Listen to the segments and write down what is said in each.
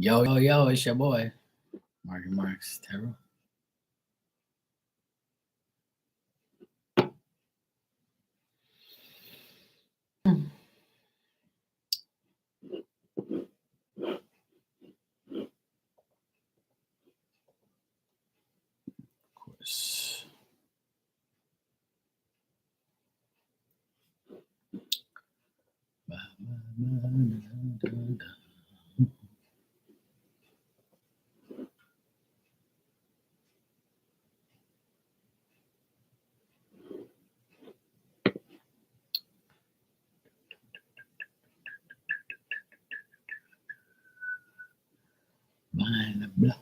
Yo, it's your boy, Marky Marks Terrell. Of course. Behind the block.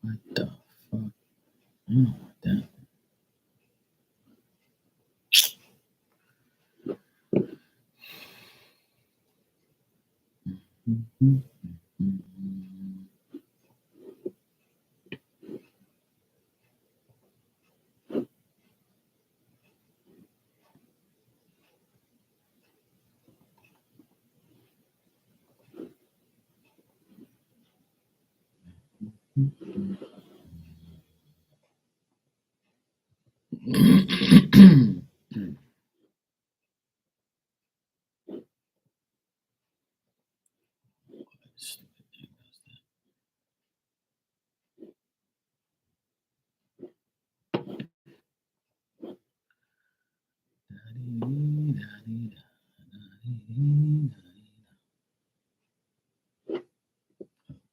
What the fuck? I don't know what that. Stupid thing does that.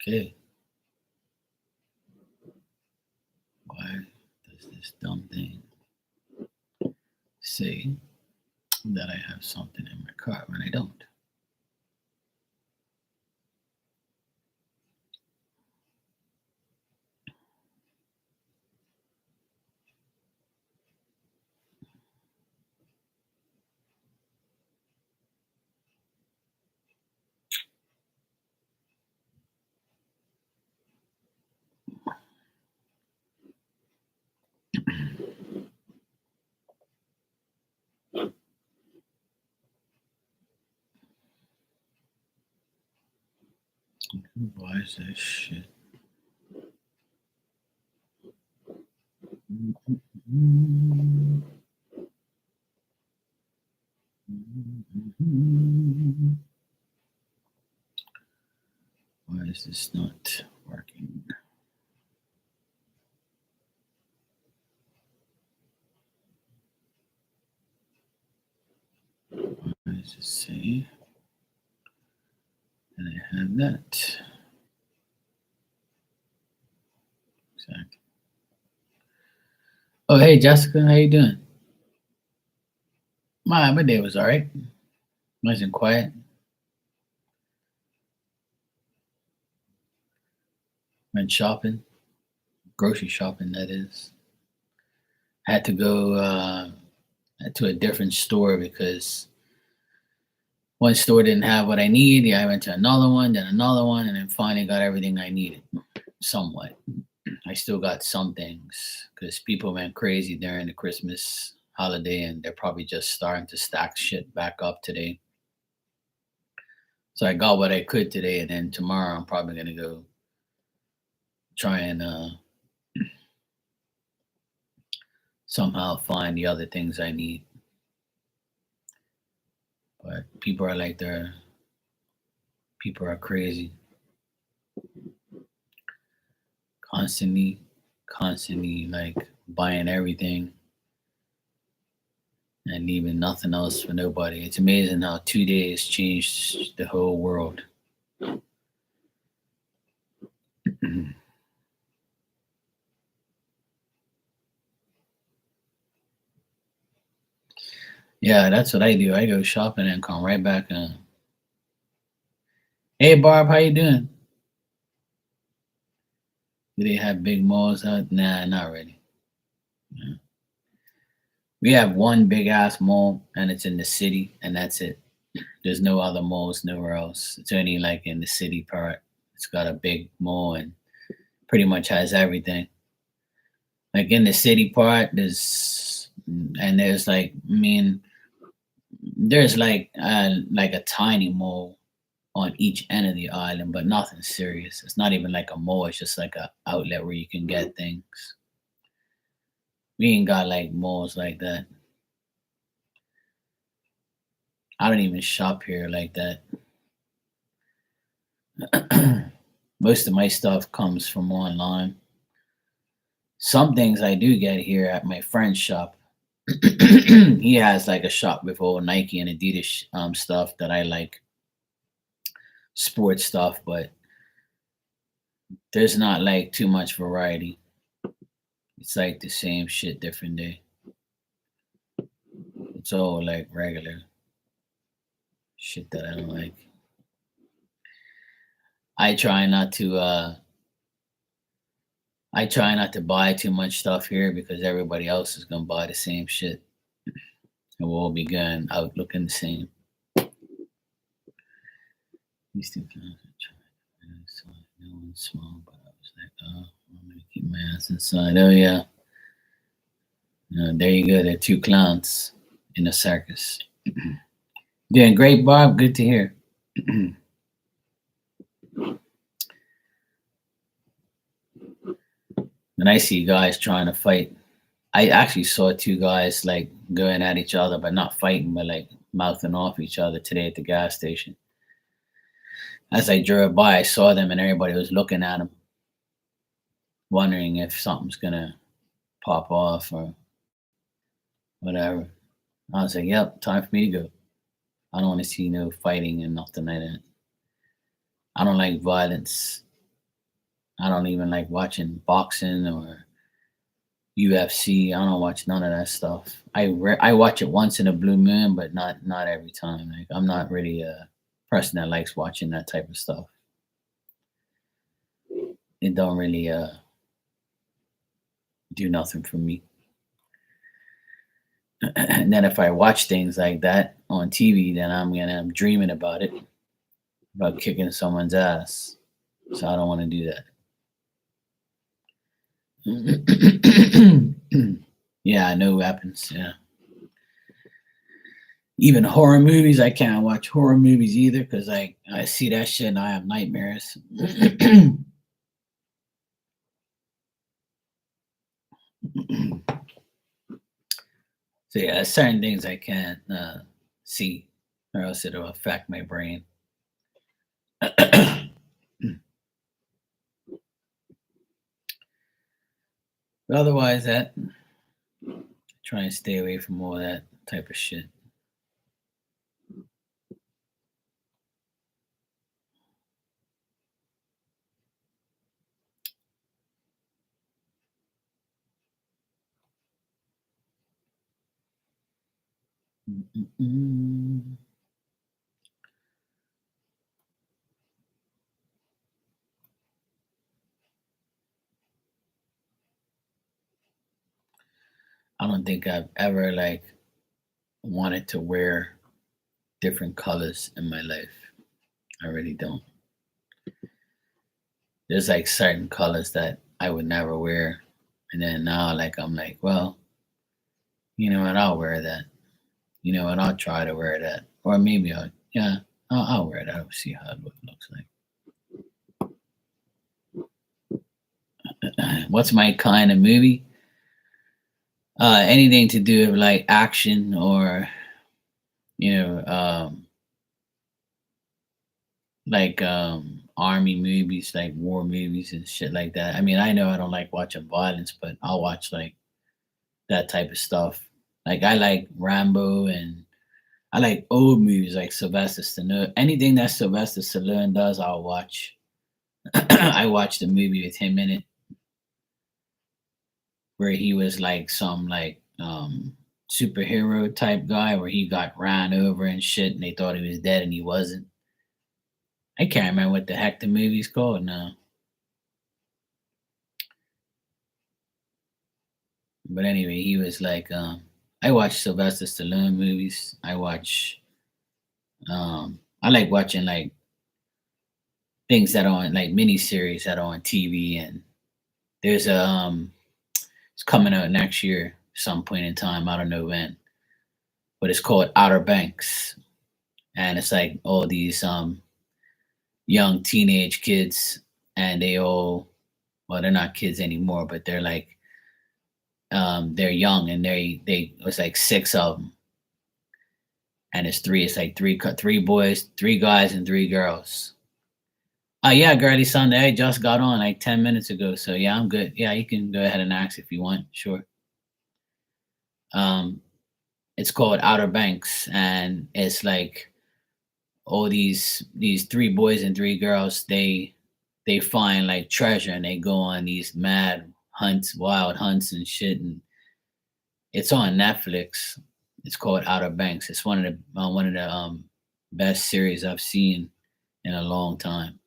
Okay. Why does this dumb thing say that I have something in my car when I don't? Why is this shit? Why is this not working? Why does it say that I have that? Exactly. Oh, hey, Jessica, how you doing? My day was all right. Nice and quiet. Went shopping, grocery shopping, that is. Had to go to a different store because one store didn't have what I needed. Yeah, I went to another one, and then finally got everything I needed. Somewhat. I still got some things because people went crazy during the Christmas holiday, and they're probably just starting to stack shit back up today. So I got what I could today, and then tomorrow I'm probably gonna go try and somehow find the other things I need. But people are crazy, constantly, constantly like buying everything and leaving nothing else for nobody. It's amazing how 2 days changed the whole world. Yeah, that's what I do. I go shopping and come right back and hey Barb, how you doing? Do they have big malls out? Nah, not really. Yeah. We have one big ass mall and it's in the city and that's it. There's no other malls nowhere else. It's only like in the city part. It's got a big mall and pretty much has everything. Like in the city part, there's like I mean There's like a tiny mole on each end of the island, but nothing serious. It's not even like a mall. It's just like a outlet where you can get things. We ain't got like malls like that. I don't even shop here like that. Most of my stuff comes from online. Some things I do get here at my friend's shop. He has like a shop with all Nike and Adidas stuff that I like, sports stuff, but there's not like too much variety. It's like the same shit, different day. It's all like regular shit that I don't like. I try not to uh I try not to buy too much stuff here because everybody else is gonna buy the same shit and we'll all be going out looking the same. These two times I tried. I saw no one small, but I was like, oh, I'm gonna keep my ass inside. Oh yeah. There you go. There are two clowns in a circus. Doing great, Bob. Good to hear. And I see guys trying to fight. I actually saw two guys like going at each other, but not fighting, but like mouthing off each other today at the gas station. As I drove by, I saw them and everybody was looking at them, wondering if something's gonna pop off or whatever. I was like, yep, time for me to go. I don't want to see no fighting and nothing like that. I don't like violence. I don't even like watching boxing or UFC. I don't watch none of that stuff. I watch it once in a blue moon, but not every time. Like I'm not really a person that likes watching that type of stuff. It don't really do nothing for me. And then if I watch things like that on TV, then I'm dreaming about kicking someone's ass. So I don't want to do that. Yeah, no weapons. Yeah. Even horror movies, I can't watch horror movies either because I see that shit and I have nightmares. So yeah, certain things I can't see, or else it'll affect my brain. But otherwise, that try and stay away from all that type of shit. Mm-mm-mm. I don't think I've ever like wanted to wear different colors in my life. I really don't. There's like certain colors that I would never wear, and then now like I'm like, well, you know what? I'll wear that. You know what? I'll try to wear that, or maybe yeah, I'll wear that. I'll see how it looks like. What's my kind of movie? Anything to do with like action or you know, like army movies, like war movies and shit like that. I mean, I know I don't like watching violence, but I'll watch like that type of stuff. Like I like Rambo and I like old movies like Sylvester Stallone. Anything that Sylvester Stallone does, I'll watch. I watched a movie with him in it where he was like some like superhero type guy where he got ran over and shit and they thought he was dead and he wasn't. I can't remember what the heck the movie's called now. But anyway, he was like I watch Sylvester Stallone movies. I like watching like things that are on like miniseries that are on TV and there's it's coming out next year some point in time. I don't know when. but it's called Outer Banks, and it's like all these young teenage kids, and they all, well, they're not kids anymore, but they're like they're young, and they it was like six of them, and it's like three boys, three guys, and three girls. Oh yeah, girly Sunday. I just got on like 10 minutes ago, so yeah, I'm good. Yeah, you can go ahead and ask if you want. Sure. Um, it's called Outer Banks, and it's like all these three boys and three girls. They find like treasure, and they go on these mad hunts, wild hunts and shit. And it's on Netflix. It's called Outer Banks. It's one of the best series I've seen in a long time.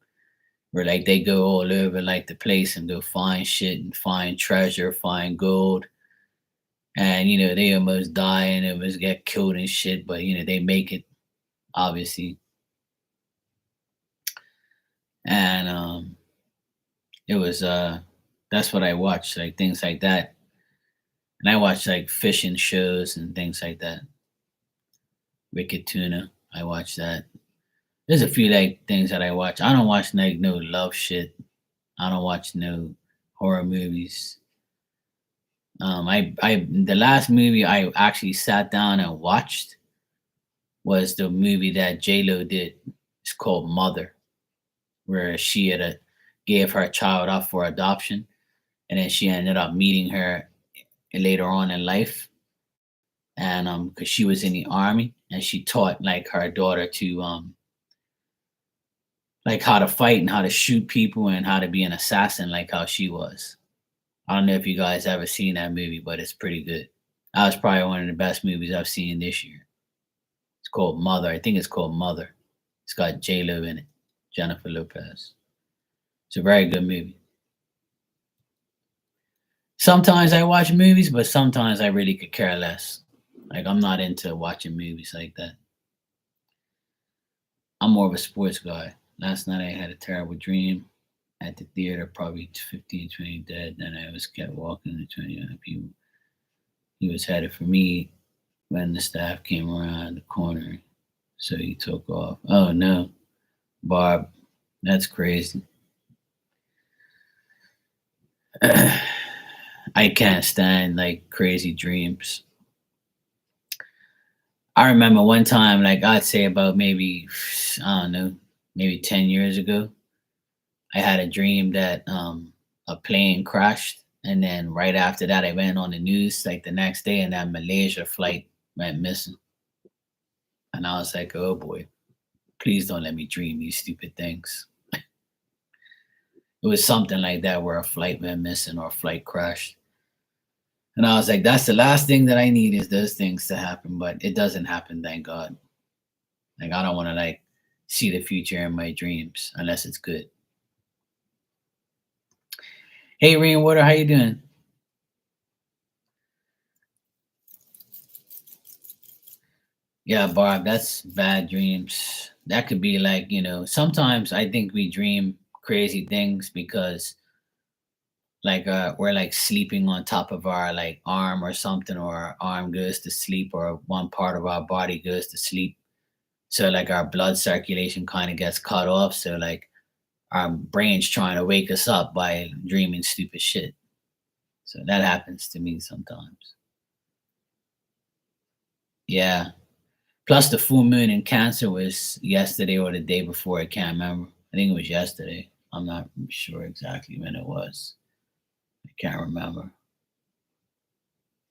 Where like they go all over like the place and go find shit and find treasure, find gold, and they almost die and almost get killed and shit, but they make it, obviously. And it was that's what I watched, like things like that. And I watch like fishing shows and things like that. Wicked Tuna, I watch that. There's a few like things that I watch. I don't watch like no love shit. I don't watch no horror movies. I the last movie I actually sat down and watched was the movie that J Lo did. It's called Mother, where she gave her child up for adoption, and then she ended up meeting her later on in life, and because she was in the army, and she taught like her daughter to like how to fight and how to shoot people and how to be an assassin, like how she was. I don't know if you guys ever seen that movie, but it's pretty good. That was probably one of the best movies I've seen this year. It's called Mother. I think it's called Mother. It's got J Lo in it, Jennifer Lopez. It's a very good movie. Sometimes I watch movies, but sometimes I really could care less. Like I'm not into watching movies like that. I'm more of a sports guy. Last night I had a terrible dream at the theater, probably 15, 20 dead. Then I was kept walking to 20 people. He was headed for me when the staff came around the corner. So he took off. Oh no, Barb, that's crazy. I can't stand like crazy dreams. I remember one time, like I'd say about maybe, I don't know, maybe 10 years ago, I had a dream that a plane crashed. And then right after that, I went on the news like the next day, and that Malaysia flight went missing. And I was like, oh boy, please don't let me dream these stupid things. It was something like that where a flight went missing or a flight crashed. And I was like, that's the last thing that I need is those things to happen. But it doesn't happen, thank God. Like I don't want to like see the future in my dreams unless it's good. Hey Rainwater, how you doing? Yeah, Barb, that's bad dreams. That could be like, sometimes I think we dream crazy things because like we're like sleeping on top of our like arm or something, or our arm goes to sleep, or one part of our body goes to sleep. So like our blood circulation kind of gets cut off. So like our brain's trying to wake us up by dreaming stupid shit. So that happens to me sometimes. Yeah. Plus the full moon in Cancer was yesterday or the day before. I can't remember. I think it was yesterday. I'm not sure exactly when it was. I can't remember.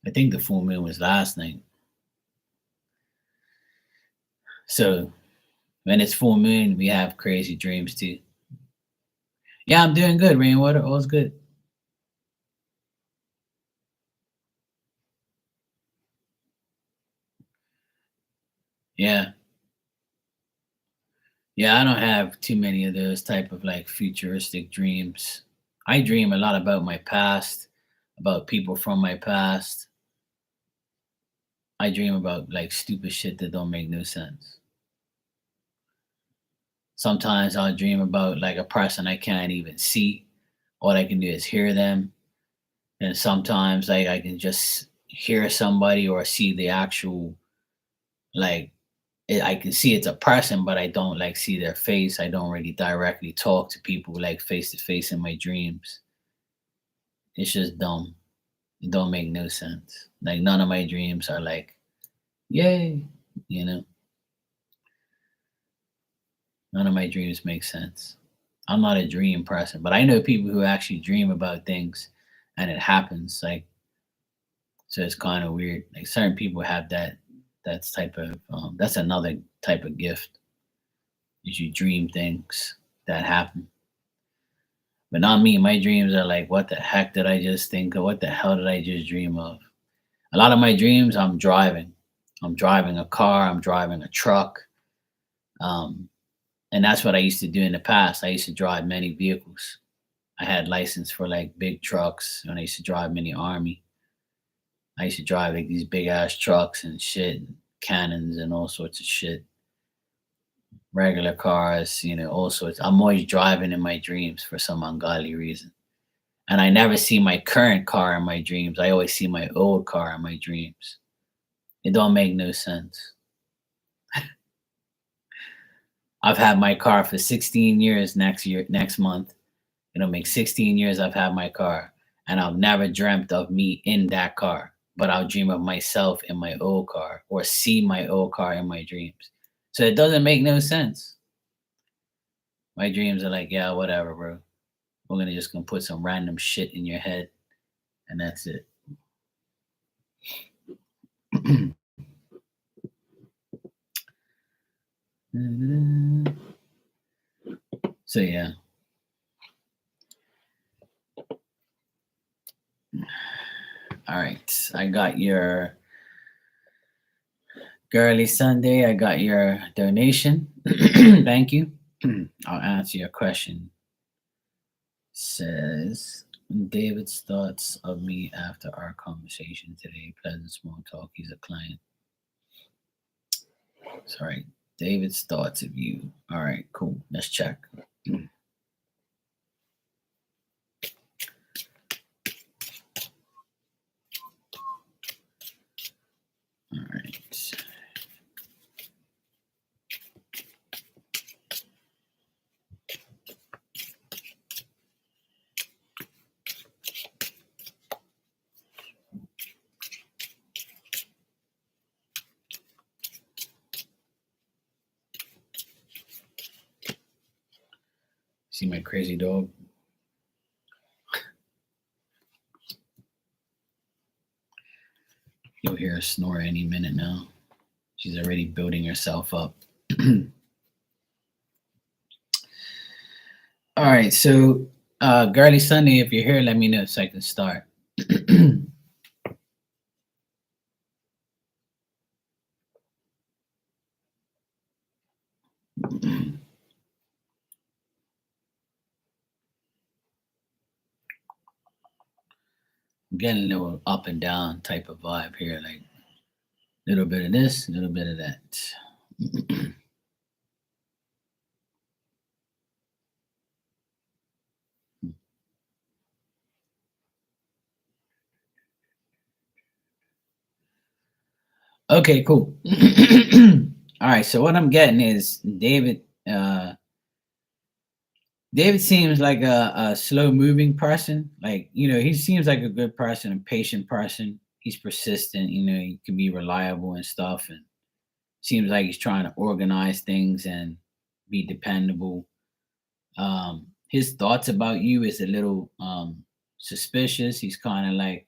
I think the full moon was last night. So when it's full moon, we have crazy dreams too. Yeah, I'm doing good, Rainwater. All's good. Yeah. Yeah, I don't have too many of those type of like futuristic dreams. I dream a lot about my past, about people from my past. I dream about like stupid shit that don't make no sense. Sometimes I'll dream about like a person I can't even see. All I can do is hear them. And sometimes like I can just hear somebody or see the actual Like I can see it's a person, but I don't like see their face. I don't really directly talk to people like face to face in my dreams. It's just dumb. It don't make no sense. Like none of my dreams are like, yay, you know. None of my dreams make sense. I'm not a dream person, but I know people who actually dream about things and it happens. Like so it's kind of weird. Like certain people have that's type of that's another type of gift. Is you dream things that happen. But not me. My dreams are like, what the heck did I just think of? What the hell did I just dream of? A lot of my dreams, I'm driving. I'm driving a car. I'm driving a truck. Um, and that's what I used to do in the past. I used to drive many vehicles. I had license for like big trucks, and I used to drive many army. I used to drive like these big ass trucks and shit, and cannons and all sorts of shit. Regular cars, all sorts. I'm always driving in my dreams for some ungodly reason. And I never see my current car in my dreams. I always see my old car in my dreams. It don't make no sense. I've had my car for 16 years next month. It'll make 16 years I've had my car. And I've never dreamt of me in that car. But I'll dream of myself in my old car or see my old car in my dreams. So it doesn't make no sense. My dreams are like, yeah, whatever, bro. We're gonna put some random shit in your head, and that's it. So yeah. All right. I got your Girly Sunday. I got your donation. Thank you. I'll answer your question. Says David's thoughts of me after our conversation today. Pleasant small talk. He's a client. Sorry. David's thoughts of you. All right, cool. Let's check. All right. See my crazy dog? You'll hear her snore any minute now. She's already building herself up. All right, so Girly Sunday, if you're here, let me know so I can start. I'm getting a little up and down type of vibe here, like a little bit of this, a little bit of that. Okay, cool. All right, so what I'm getting is David. David seems like a slow moving person. Like, he seems like a good person, a patient person. He's persistent, he can be reliable and stuff. And seems like he's trying to organize things and be dependable. His thoughts about you is a little suspicious. He's kind of like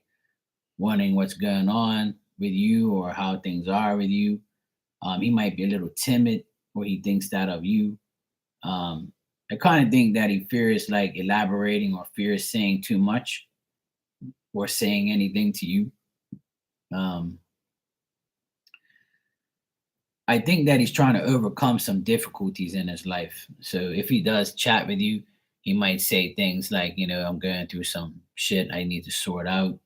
wondering what's going on with you or how things are with you. He might be a little timid or he thinks that of you. I kind of think that he fears like elaborating or fears saying too much or saying anything to you. Um, I think that he's trying to overcome some difficulties in his life. So if he does chat with you, he might say things like, I'm going through some shit I need to sort out.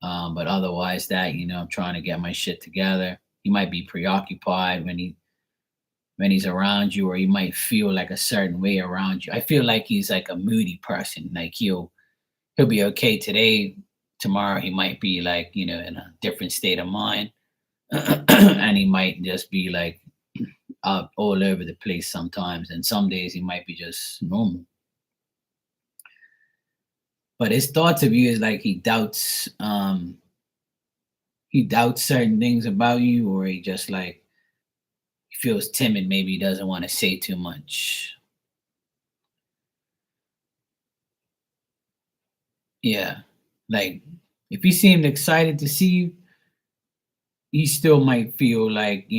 But otherwise, that, I'm trying to get my shit together. He might be preoccupied when he's around you, or he might feel like a certain way around you. I feel like he's like a moody person. Like he'll be okay today. Tomorrow he might be like, in a different state of mind. And he might just be like up all over the place sometimes, and some days he might be just normal. But his thoughts of you is like he doubts certain things about you, or he just like feels timid, maybe he doesn't want to say too much. Yeah. Like if he seemed excited to see you, he still might feel like,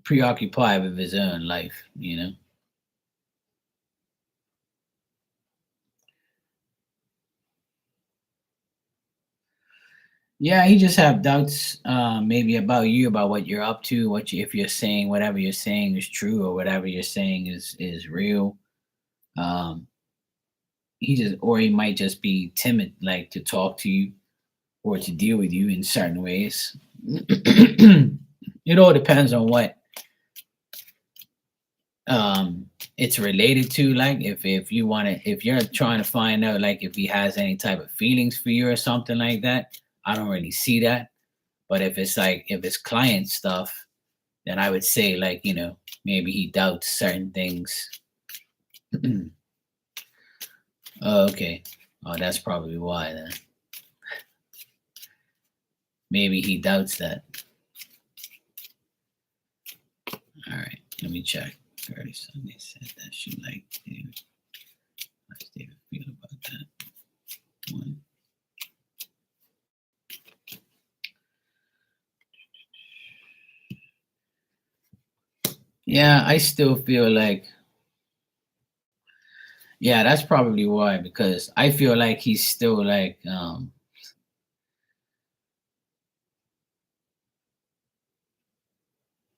preoccupied with his own life. Yeah, he just have doubts, maybe about you, about what you're up to, if you're saying whatever you're saying is true, or whatever you're saying is real. Um, or he might just be timid, like to talk to you or to deal with you in certain ways. It all depends on what it's related to. Like if you want to, if you're trying to find out like if he has any type of feelings for you or something like that, I don't really see that. But if it's like if it's client stuff, then I would say like maybe he doubts certain things. Oh, okay. Oh, that's probably why then. Maybe he doubts that. All right, let me check. Early Sunday said that she liked David. How does David feel about that? One. Yeah, I still feel like, yeah, that's probably why, because I feel like he's still like,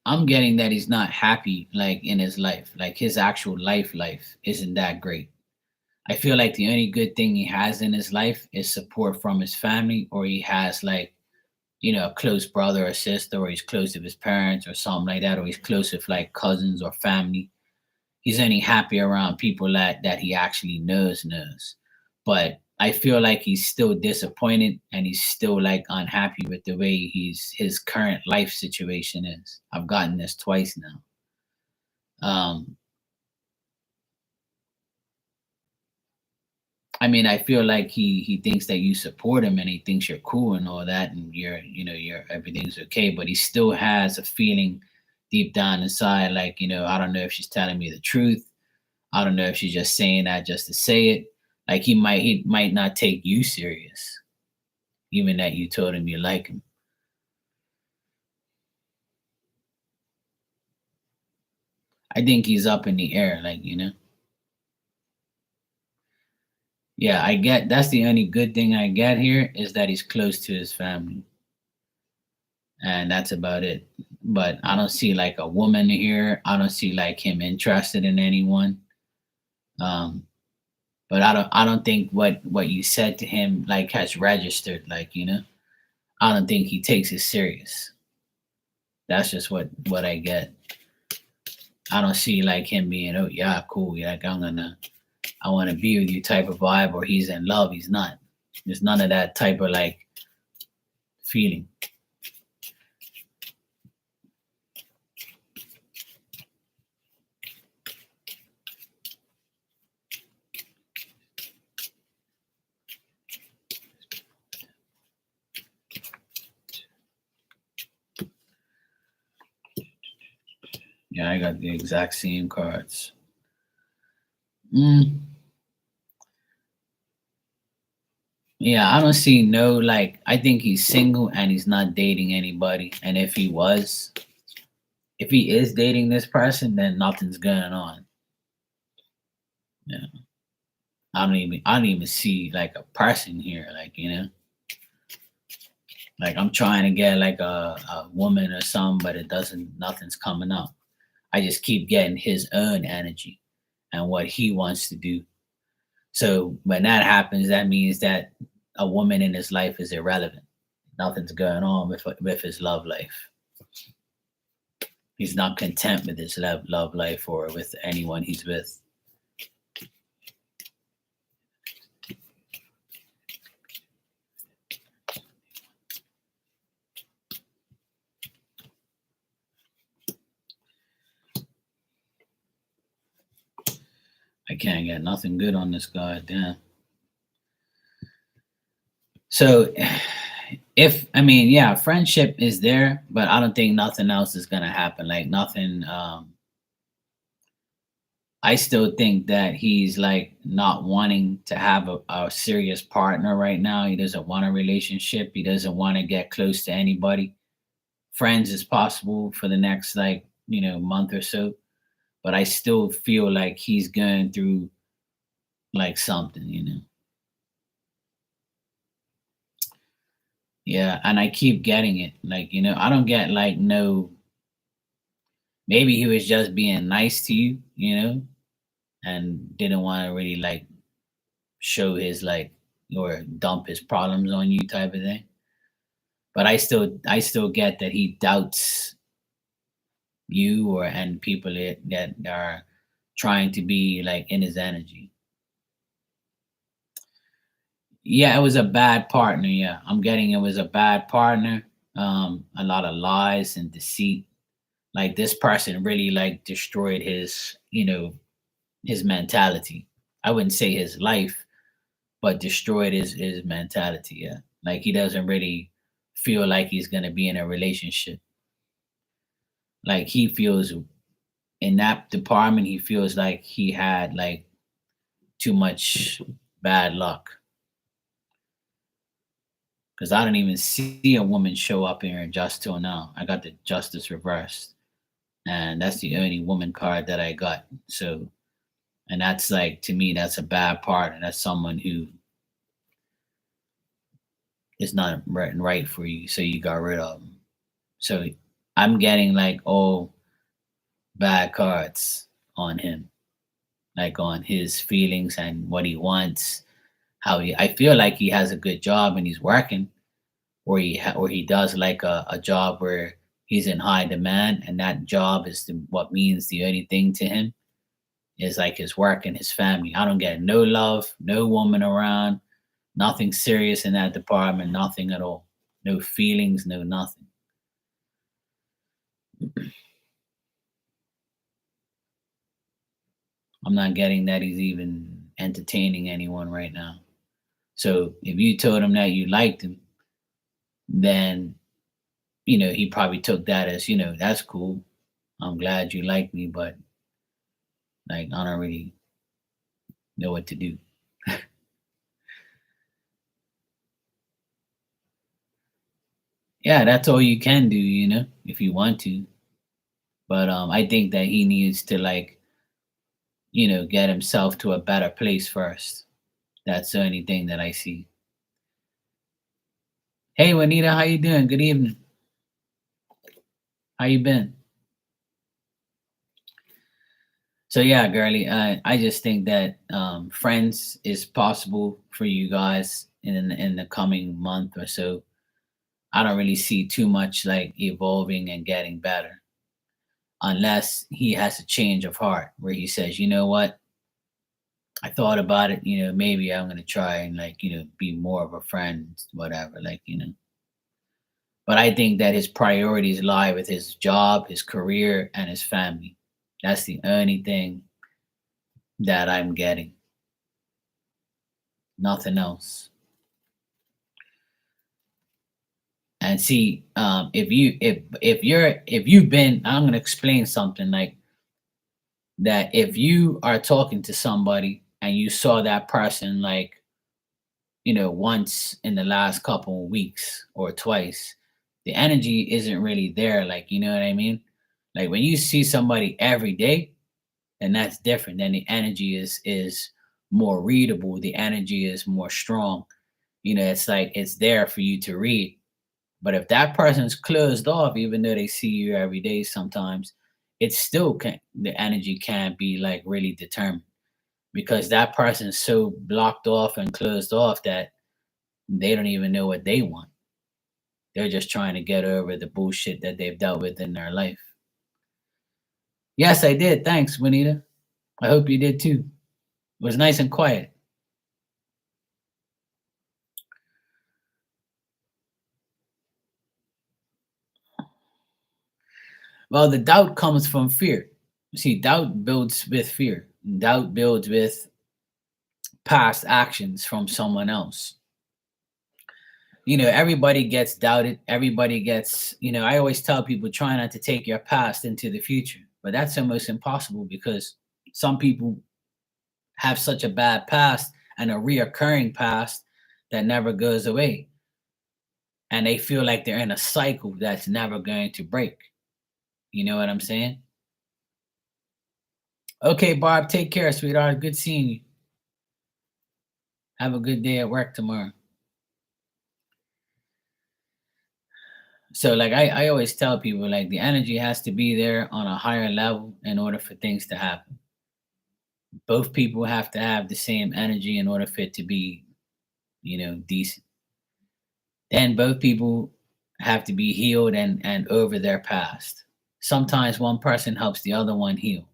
I'm getting that he's not happy like in his life. Like his actual life isn't that great. I feel like the only good thing he has in his life is support from his family, or he has like, a close brother or sister, or he's close with his parents or something like that, or he's close with like cousins or family. He's only happy around people that he actually knows. But I feel like he's still disappointed, and he's still like unhappy with the way his current life situation is. I've gotten this twice now. Um, I mean, I feel like he thinks that you support him, and he thinks you're cool and all that, and you're everything's okay. But he still has a feeling deep down inside, like I don't know if she's telling me the truth. I don't know if she's just saying that just to say it. Like he might not take you serious, even that you told him you like him. I think he's up in the air, like. Yeah, I get that's the only good thing I get here is that he's close to his family. And that's about it. But I don't see like a woman here. I don't see like him interested in anyone. Um, but I don't think what you said to him like has registered. Like. I don't think he takes it serious. That's just what I get. I don't see like him being, oh yeah, cool, yeah, like I want to be with you type of vibe, or he's in love. He's not. There's none of that type of like feeling. Yeah, I got the exact same cards. Mm, yeah, I don't see no like. I think he's single and he's not dating anybody. And if he is dating this person, then nothing's going on. Yeah, I don't even see like a person here. Like I'm trying to get like a woman or something, but it doesn't. Nothing's coming up. I just keep getting his own energy and what he wants to do. So when that happens, that means that a woman in his life is irrelevant. Nothing's going on with his love life. He's not content with his love life or with anyone he's with. I can't get nothing good on this guy. Damn. So, if I mean, yeah, friendship is there, but I don't think nothing else is gonna happen. Like nothing. I still think that he's like not wanting to have a serious partner right now. He doesn't want a relationship. He doesn't want to get close to anybody. Friends is possible for the next like month or so, but I still feel like he's going through like something. Yeah, and I keep getting it. Like, I don't get like no, maybe he was just being nice to you, and didn't want to really like show his like or dump his problems on you type of thing. But I still get that he doubts you or and people that are trying to be like in his energy. Yeah, it was a bad partner. Yeah, I'm getting it was a bad partner. A lot of lies and deceit. Like this person really like destroyed his mentality. I wouldn't say his life, but destroyed his mentality. Yeah, like he doesn't really feel like he's gonna be in a relationship. Like he feels in that department, he feels like he had like too much bad luck. Because I don't even see a woman show up here in just till now. I got the justice reversed, and that's the only woman card that I got. So, and that's like to me, that's a bad part, and that's someone who is not right for you. So you got rid of them. So I'm getting like all bad cards on him, like on his feelings and what he wants. How he, I feel like he has a good job and he's working, or or he does like a job where he's in high demand, and that job is what means the only thing to him is like his work and his family. I don't get no love, no woman around, nothing serious in that department, nothing at all, no feelings, no nothing. I'm not getting that he's even entertaining anyone right now. So if you told him that you liked him, then he probably took that as that's cool. I'm glad you like me, but like I don't really know what to do. Yeah, that's all you can do, if you want to. But I think that he needs to like get himself to a better place first. That's the only thing that I see. Hey, Juanita, how you doing? Good evening. How you been? So yeah, girly, I just think that friends is possible for you guys in the coming month or so. I don't really see too much like evolving and getting better unless he has a change of heart where he says, you know what, I thought about it, maybe I'm gonna try and like, be more of a friend, whatever, like. But I think that his priorities lie with his job, his career, and his family. That's the only thing that I'm getting. Nothing else. And see, if you've been, I'm gonna explain something like that. If you are talking to somebody and you saw that person like once in the last couple of weeks or twice, the energy isn't really there. Like, you know what I mean? Like when you see somebody every day, then that's different. Then the energy is more readable. The energy is more strong. It's like it's there for you to read. But if that person's closed off, even though they see you every day, sometimes it still can the energy can't be like really determined because that person's so blocked off and closed off that they don't even know what they want. They're just trying to get over the bullshit that they've dealt with in their life. Yes, I did. Thanks, Juanita. I hope you did too. It was nice and quiet. Well, the doubt comes from fear. See, doubt builds with fear. Doubt builds with past actions from someone else. Everybody gets doubted. Everybody gets, I always tell people try not to take your past into the future, but that's almost impossible because some people have such a bad past and a reoccurring past that never goes away. And they feel like they're in a cycle that's never going to break. You know what I'm saying? Okay, Barb, take care, sweetheart. Good seeing you. Have a good day at work tomorrow. So, like, I always tell people, like, the energy has to be there on a higher level in order for things to happen. Both people have to have the same energy in order for it to be, decent. Then both people have to be healed and over their past. Sometimes one person helps the other one heal.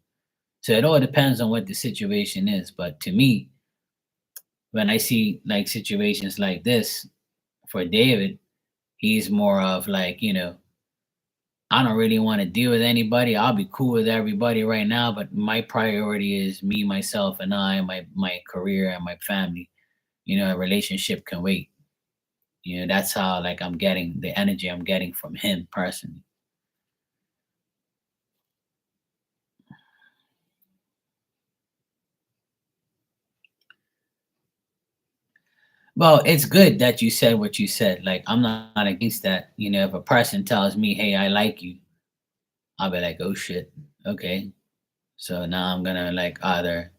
So it all depends on what the situation is. But to me, when I see like situations like this for David, he's more of like, I don't really want to deal with anybody. I'll be cool with everybody right now, but my priority is me, myself, and I, my career and my family. A relationship can wait. That's how like I'm getting the energy I'm getting from him personally. Well, it's good that you said what you said. Like I'm not against that. If a person tells me, "Hey, I like you," I'll be like, "Oh shit, okay." So now I'm gonna like either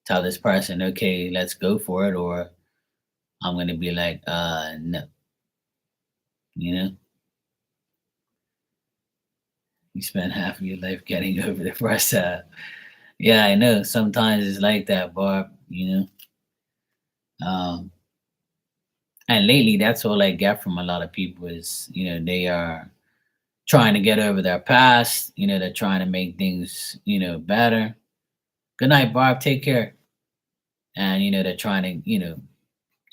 tell this person, "Okay, let's go for it," or I'm gonna be like, no." You know, you spend half of your life getting over the first time. Yeah, I know. Sometimes it's like that, Barb. Um, and lately, that's all I get from a lot of people is, they are trying to get over their past. They're trying to make things, better. Good night, Barb. Take care. And, they're trying to,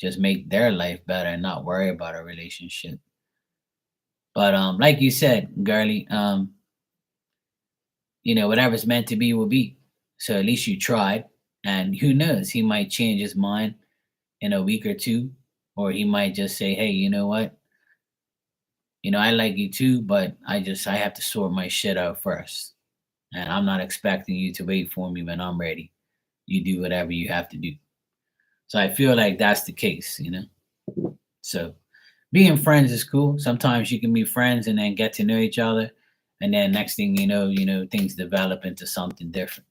just make their life better and not worry about a relationship. But like you said, girly, whatever's meant to be will be. So at least you tried. And who knows, he might change his mind in a week or two, or he might just say, "Hey, you know what? I like you too, but I have to sort my shit out first. And I'm not expecting you to wait for me when I'm ready. You do whatever you have to do." So I feel like that's the case. So being friends is cool. Sometimes you can be friends and then get to know each other, and then next thing things develop into something different.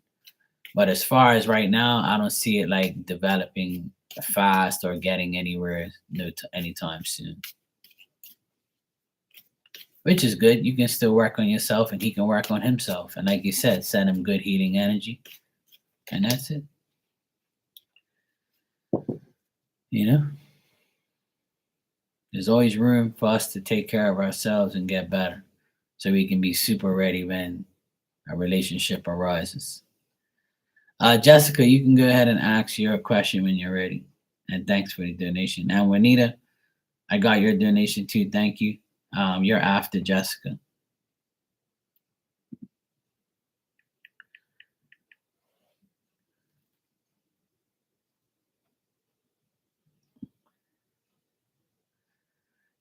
But as far as right now, I don't see it like developing fast or getting anywhere anytime soon. Which is good. You can still work on yourself, and he can work on himself. And like you said, send him good healing energy, and that's it. You know, there's always room for us to take care of ourselves and get better, so we can be super ready when a relationship arises. Jessica, you can go ahead and ask your question when you're ready. And thanks for the donation. And Juanita, I got your donation too. Thank you. You're after Jessica.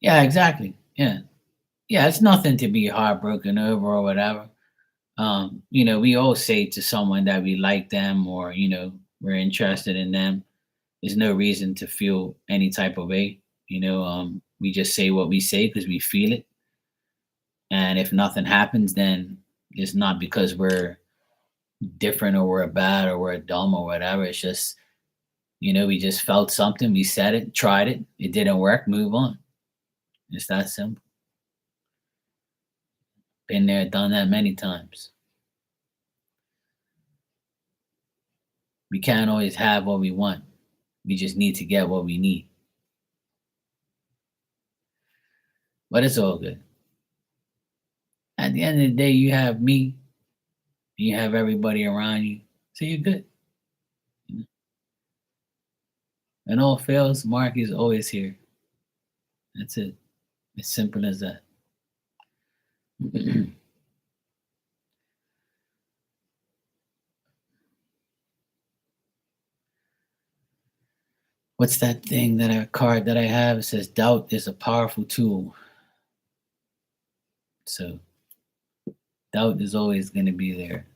Yeah, exactly. Yeah. Yeah, it's nothing to be heartbroken over or whatever. We all say to someone that we like them or, we're interested in them. There's no reason to feel any type of way. We just say what we say because we feel it. And if nothing happens, then it's not because we're different or we're bad or we're dumb or whatever. It's just, we just felt something, we said it, tried it, it didn't work, move on. It's that simple. Been there, done that many times. We can't always have what we want. We just need to get what we need. But it's all good. At the end of the day, you have me, you have everybody around you, so you're good. When all fails, Mark is always here. That's it. It's simple as that. what's that thing that a card that I have? It says doubt is a powerful tool. So doubt is always going to be there.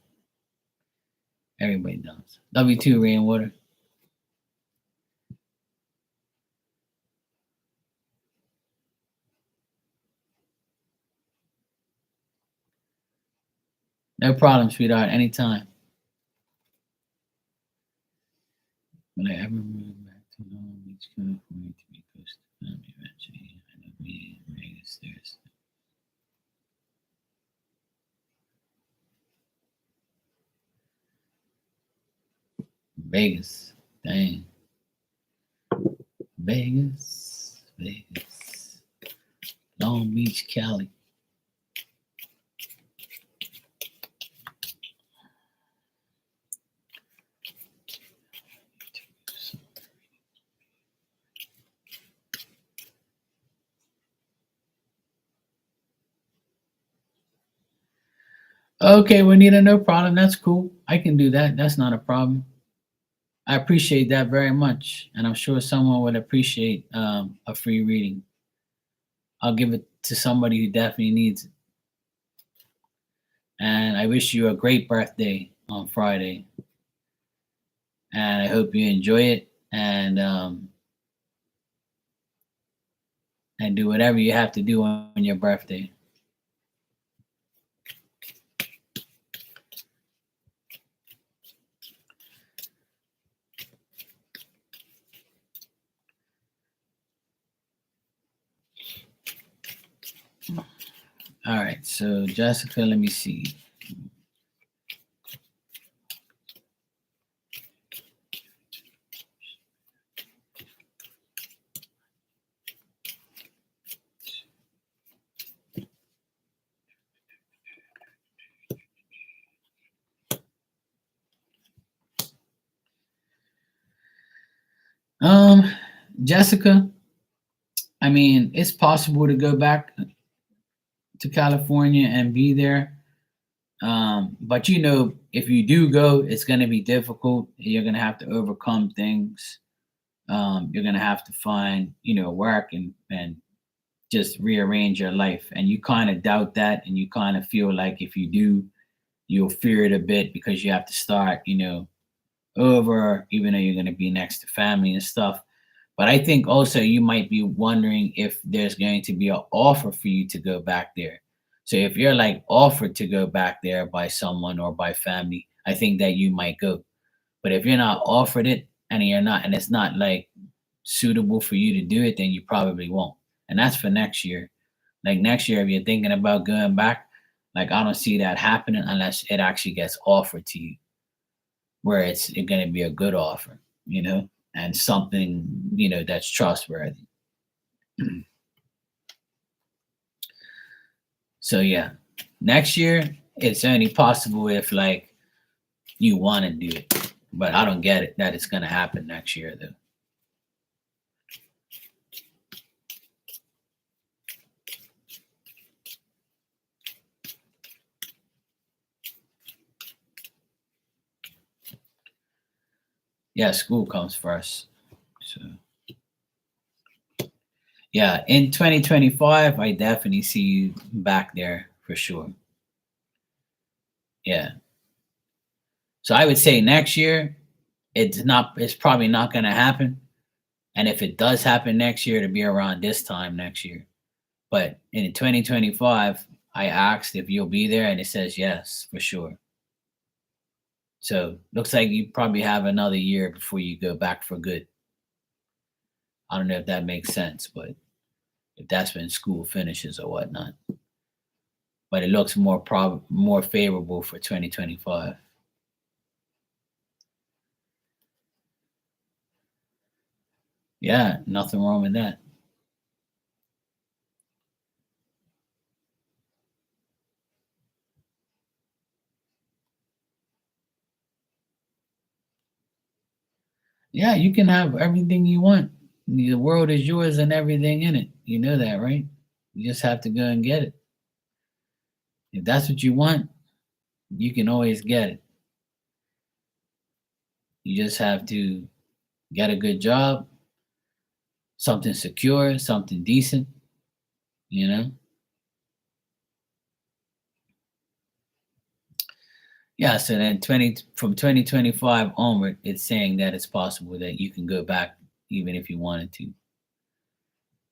Everybody does. Love you too, Rainwater. No problem, sweetheart. Anytime. Will I ever move back to Long Beach, California to be close to family eventually? I know me in Vegas, there's Vegas. Dang. Vegas. Vegas. Long Beach, Cali. Okay, Juanita, no problem. That's cool. I can do that. That's not a problem. I appreciate that very much. And I'm sure someone would appreciate a free reading. I'll give it to somebody who definitely needs it. And I wish you a great birthday on Friday. And I hope you enjoy it and do whatever you have to do on your birthday. All right, so Jessica, let me see. Jessica, I mean, it's possible to go back to California and be there. But you know, if you do go, it's going to be difficult. You're going to have to overcome things. You're going to have to find, you know, work and just rearrange your life. And you kind of doubt that. And you kind of feel like if you do, you'll fear it a bit because you have to start, you know, over, even though you're going to be next to family and stuff. But I think also you might be wondering if there's going to be an offer for you to go back there. So if you're like offered to go back there by someone or by family, I think that you might go. But if you're not offered it and you're not, and it's not like suitable for you to do it, then you probably won't. And that's for next year. Like next year, if you're thinking about going back, like I don't see that happening unless it actually gets offered to you, where it's going to be a good offer, you know, and something, you know, that's trustworthy. So yeah, next year it's only possible if like you want to do it, but I don't get it that it's going to happen next year though. Yeah, school comes first. So yeah, in 2025, I definitely see you back there for sure. Yeah. So I would say next year, it's probably not going to happen. And if it does happen next year, to be around this time next year. But in 2025, I asked if you'll be there, and it says yes for sure. So looks like you probably have another year before you go back for good. I don't know if that makes sense, but if that's when school finishes or whatnot. But it looks more favorable for 2025. Yeah, nothing wrong with that. Yeah, you can have everything you want. The world is yours and everything in it. You know that, right? You just have to go and get it. If that's what you want, you can always get it. You just have to get a good job, something secure, something decent, you know? Yeah, so then 2025 onward, it's saying that it's possible that you can go back even if you wanted to.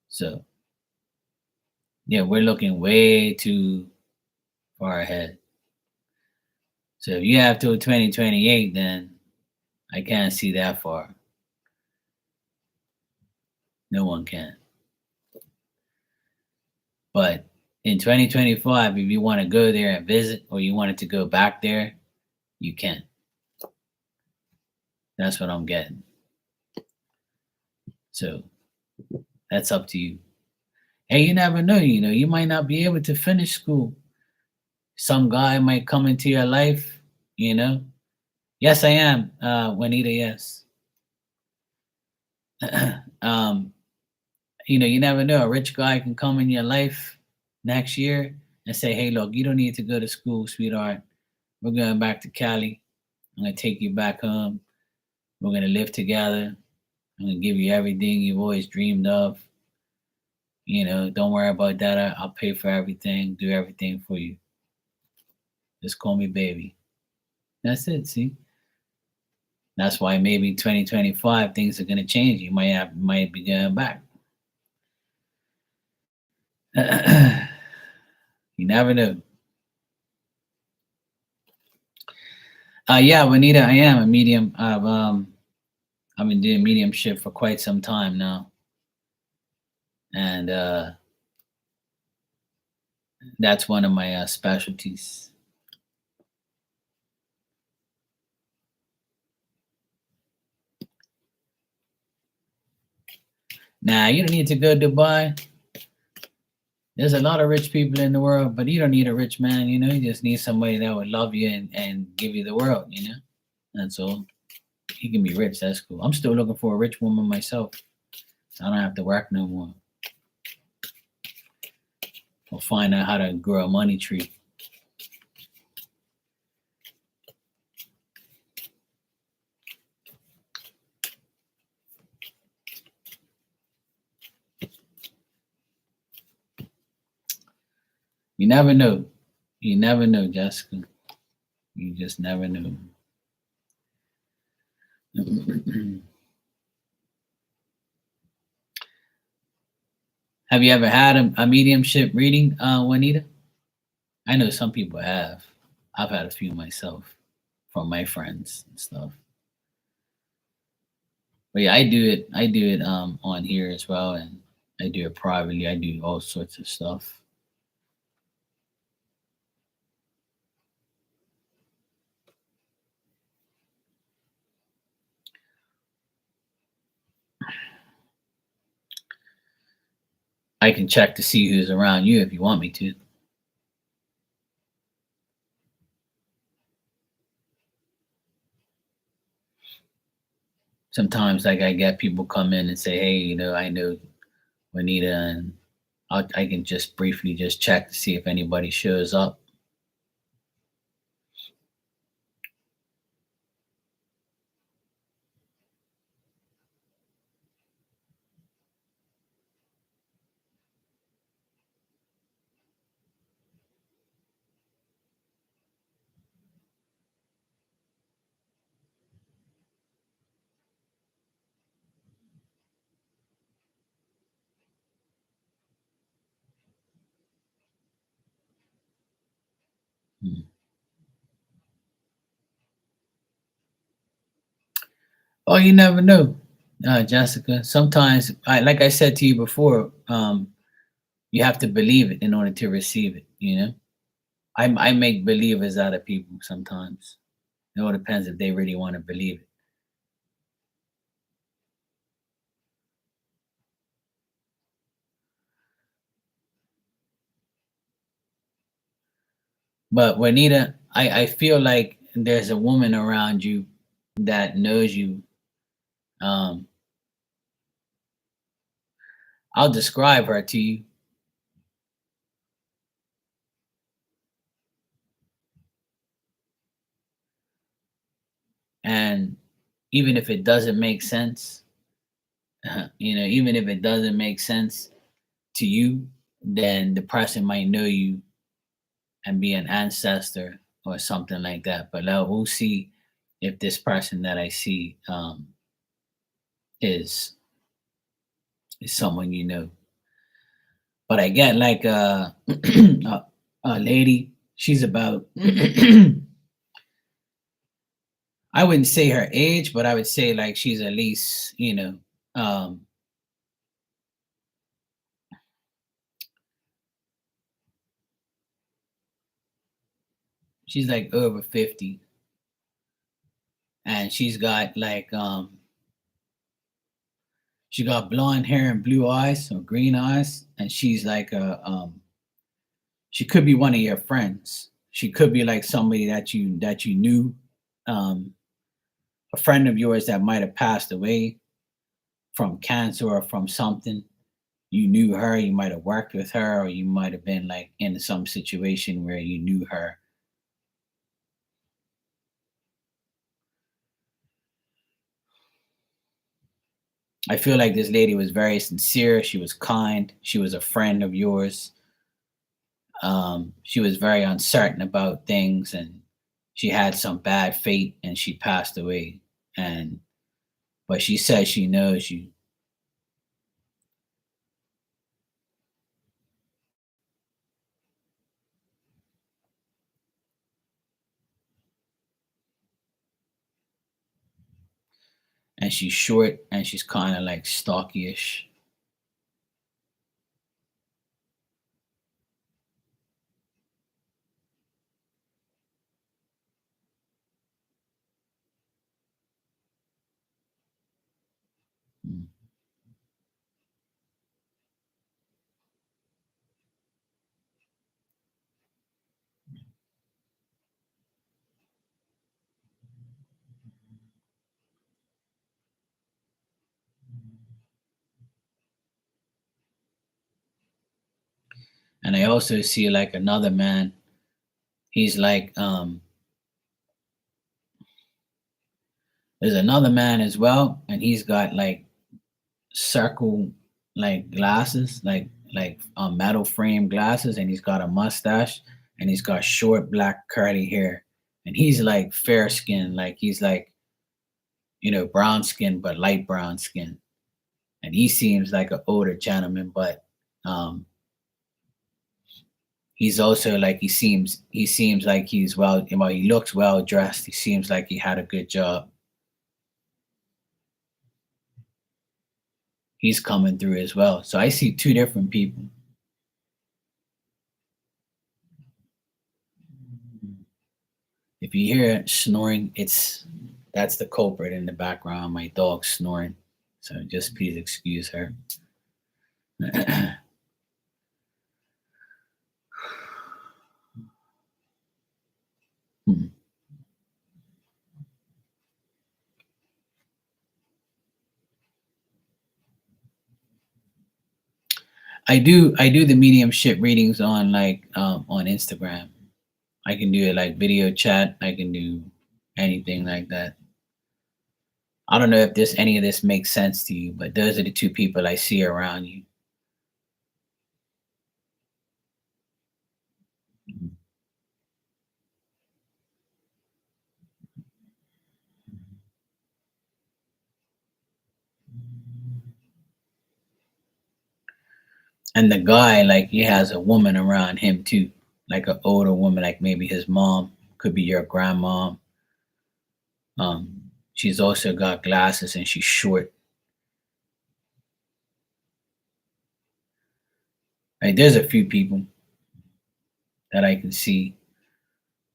So, yeah, we're looking way too far ahead. So if you have till 2028, then I can't see that far. No one can. But in 2025, if you want to go there and visit or you wanted to go back there, you can. That's what I'm getting. So that's up to you. Hey, you never know, you might not be able to finish school. Some guy might come into your life, you know. Yes, I am, Juanita, yes. um, you never know. A rich guy can come in your life next year and say, hey, look, you don't need to go to school, sweetheart. We're going back to Cali. I'm going to take you back home. We're going to live together. I'm going to give you everything you've always dreamed of. Don't worry about that. I'll pay for everything, do everything for you. Just call me baby. That's it, see? That's why maybe 2025 things are going to change. You might be going back. You never know. Yeah, Juanita, I am a medium. I've been doing mediumship for quite some time now, and that's one of my specialties. Now, you don't need to go to Dubai. There's a lot of rich people in the world, but you don't need a rich man. You just need somebody that would love you and give you the world. That's all. He can be rich. That's cool. I'm still looking for a rich woman myself. So I don't have to work no more. I'll find out how to grow a money tree. You never know. You never know, Jessica. You just never know. Have you ever had a mediumship reading, Juanita? I know some people have. I've had a few myself from my friends and stuff. But yeah, I do it. I do it on here as well, and I do it privately. I do all sorts of stuff. I can check to see who's around you if you want me to. Sometimes, like I get people come in and say, "Hey, I know Juanita," and I can just briefly just check to see if anybody shows up. Hmm. Oh, you never know, Jessica. Sometimes, like I said to you before, you have to believe it in order to receive it. I make believers out of people sometimes. It all depends if they really want to believe it. But Juanita, I feel like there's a woman around you that knows you. Um, I'll describe her to you. And even if it doesn't make sense, Even if it doesn't make sense to you, then the person might know you and be an ancestor or something like that. But we'll see if this person that I see is is someone you know. But I get like a lady. She's about I wouldn't say her age, but I would say like she's at least um, she's like over 50, and she got blonde hair and blue eyes or green eyes, and she's like she could be one of your friends. She could be like somebody that you knew, um, a friend of yours that might have passed away from cancer or from something. You knew her, you might have worked with her, or you might have been like in some situation where you knew her. I feel like this lady was very sincere. She was kind. She was a friend of yours. She was very uncertain about things, and she had some bad fate, and she passed away. And but she says she knows you, and she's short, and she's kind of like stockish. Mm. And I also see like another man. He's like there's another man as well, and he's got like circle like glasses, like metal frame glasses, and he's got a mustache, and he's got short black curly hair, and he's like fair skin, like he's like brown skin but light brown skin, and he seems like an older gentleman, but um he's also like he seems like he looks well dressed. He seems like he had a good job. He's coming through as well. So I see two different people. If you hear snoring, that's the culprit in the background. My dog snoring. So just please excuse her. I do the mediumship readings on on Instagram. I can do it like video chat. I can do anything like that. I don't know if this any of this makes sense to you, but those are the two people I see around you. And the guy, like, he has a woman around him too, like an older woman, like maybe his mom, could be your grandma. She's also got glasses and she's short. Like, there's a few people that I can see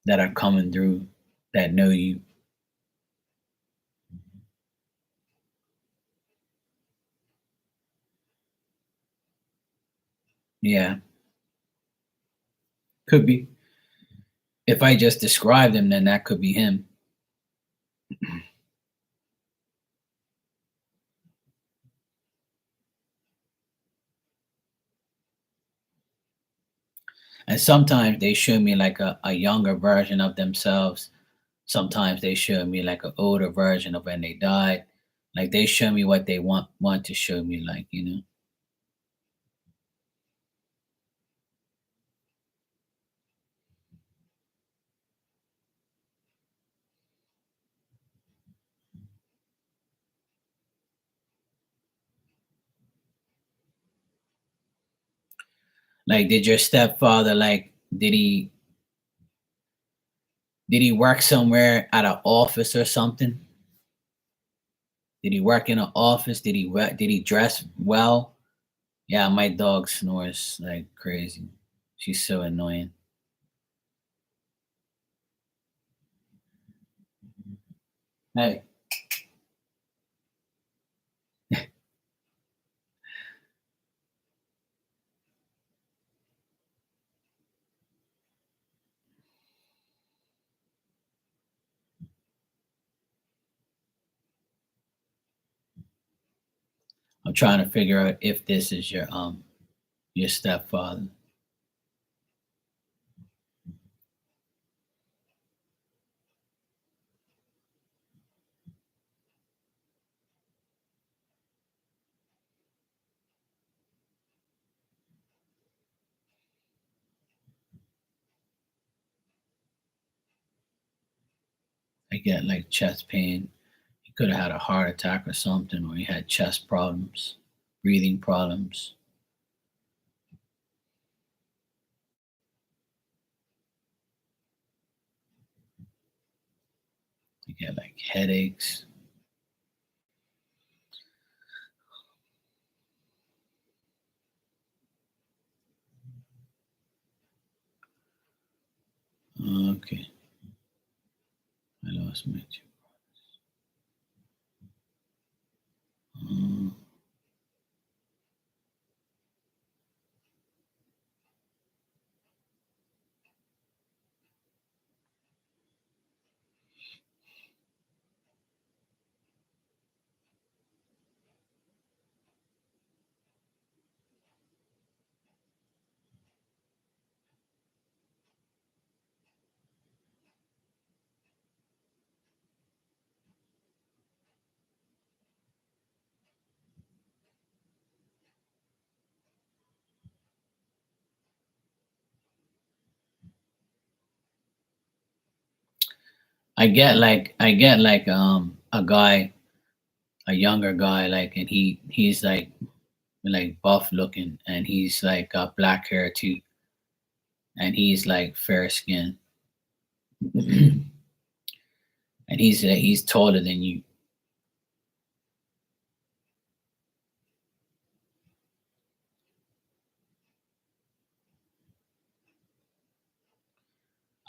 that are coming through that know you. Yeah, could be. If I just describe them, then that could be him. And sometimes they show me like a younger version of themselves. Sometimes they show me like an older version of when they died. Like they show me what they want to show me, like, you know. Like, did your stepfather, like, did he work somewhere at an office or something? Did he work in an office? Did he dress well? Yeah, my dog snores like crazy. She's so annoying. Hey, I'm trying to figure out if this is your stepfather. I get like chest pain. He could have had a heart attack or something, or he had chest problems, breathing problems. I get like headaches. Okay, I lost my two. Uh, I get like a guy, a younger guy, like, and he's like buff looking, and he's like got black hair too, and he's like fair skin, and he's taller than you.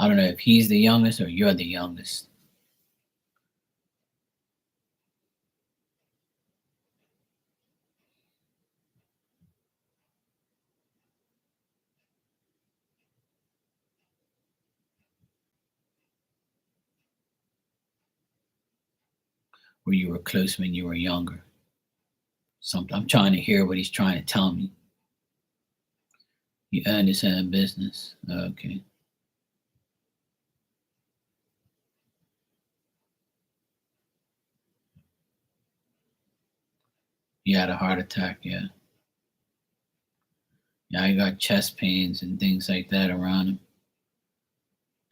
I don't know if he's the youngest or you're the youngest. Or you were close when you were younger. Something I'm trying to hear what he's trying to tell me. You understand business. Okay. He had a heart attack, yeah. Yeah, I got chest pains and things like that around him,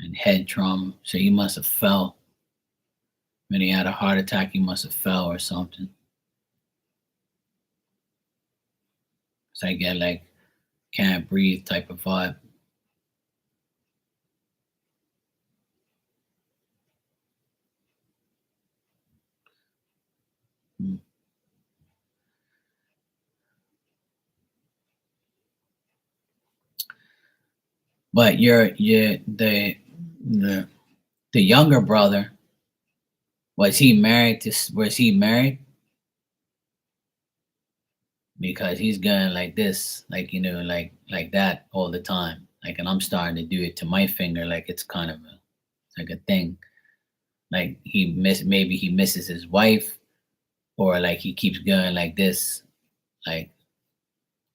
and head trauma. So he must have fell. When he had a heart attack, he must have fell or something. So I get like can't breathe type of vibe. Mm. But you're the younger brother, was he married? Because he's going like this, like, you know, like that all the time. Like, and I'm starting to do it to my finger, like it's kind of like a thing. Like maybe he misses his wife, or like he keeps going like this, like,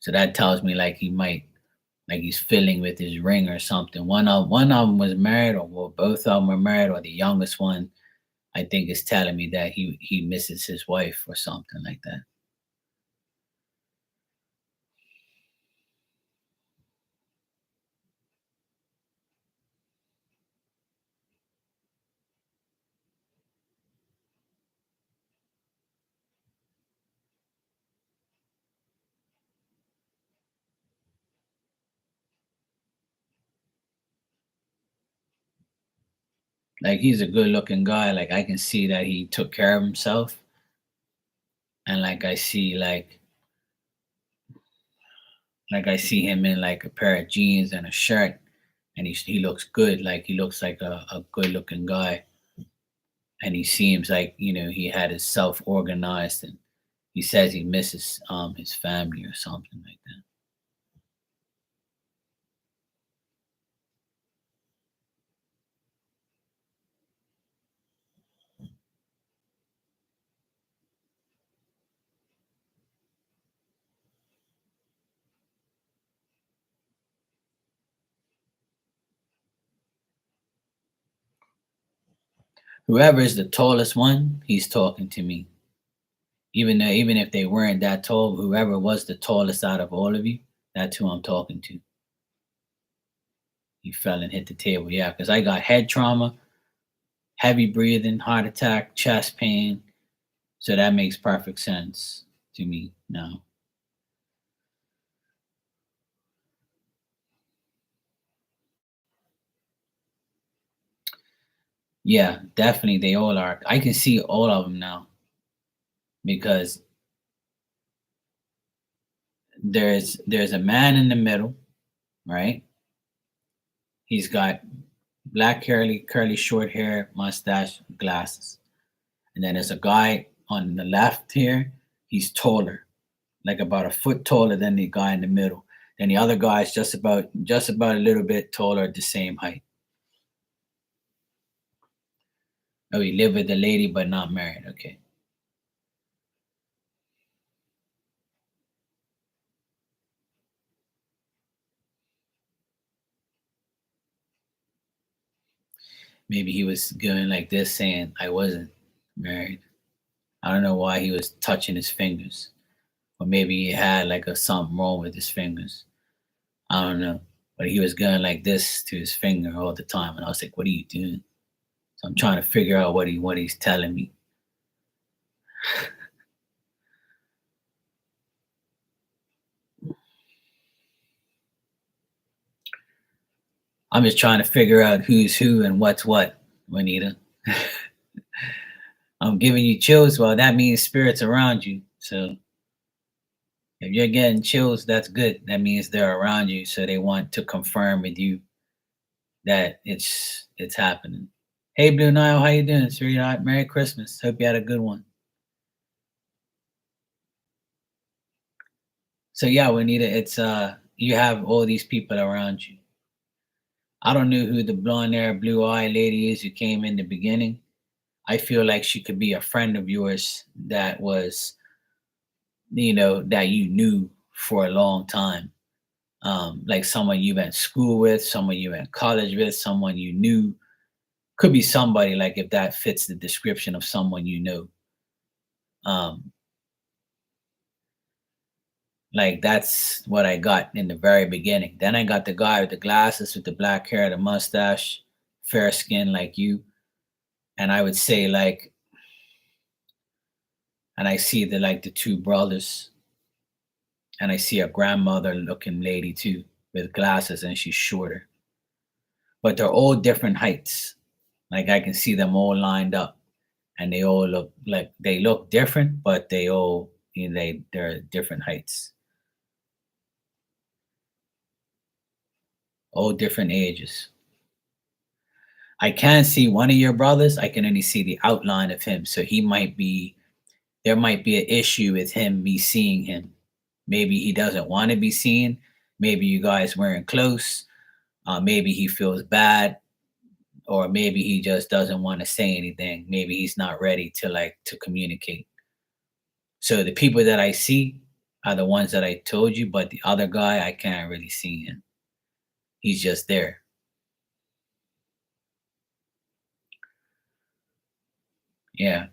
so that tells me like he might, like he's fiddling with his ring or something. One of them was married, or well, both of them were married, or the youngest one. I think it's telling me that he misses his wife or something like that. Like he's a good looking guy. Like I can see that he took care of himself, and like I see him in like a pair of jeans and a shirt, and he looks good. Like he looks like a good looking guy, and he seems like he had his self organized, and he says he misses his family or something like that. Whoever is the tallest one, he's talking to me. Even if they weren't that tall, whoever was the tallest out of all of you, that's who I'm talking to. He fell and hit the table. Yeah, because I got head trauma, heavy breathing, heart attack, chest pain. So that makes perfect sense to me now. Yeah, definitely they all are. I can see all of them now because there's a man in the middle, right? He's got black curly short hair, mustache, glasses. And then there's a guy on the left here. He's taller, like about a foot taller than the guy in the middle. And the other guy is just about a little bit taller, at the same height. Oh, he lived with the lady but not married. Okay. Maybe he was going like this saying I wasn't married. I don't know why he was touching his fingers. Or maybe he had like a something wrong with his fingers. I don't know. But he was going like this to his finger all the time. And I was like, what are you doing? So I'm trying to figure out what he's telling me. I'm just trying to figure out who's who and what's what, Juanita. I'm giving you chills. Well, that means spirits around you. So if you're getting chills, that's good. That means they're around you. So they want to confirm with you that it's happening. Hey Blue Nile, how you doing, sweetheart? Merry Christmas. Hope you had a good one. So yeah, Juanita, it's you have all these people around you. I don't know who the blonde hair, blue eye lady is who came in the beginning. I feel like she could be a friend of yours that was, that you knew for a long time. Like someone you went to school with, someone you went to college with, someone you knew. Could be somebody like if that fits the description of someone you know. Um, like that's what I got in the very beginning. Then I got the guy with the glasses, with the black hair, the mustache, fair skin like you. And I would say like, and I see the two brothers, and I see a grandmother looking lady too with glasses, and she's shorter. But they're all different heights. Like I can see them all lined up, and they all look like they look different, but they all they're different heights, all different ages. I can't see one of your brothers. I can only see the outline of him. So he might be there might be an issue with me seeing him. Maybe he doesn't want to be seen. Maybe you guys weren't close. Maybe he feels bad, or maybe he just doesn't want to say anything. Maybe he's not ready to communicate. So the people that I see are the ones that I told you, but the other guy I can't really see him. He's just there. Yeah.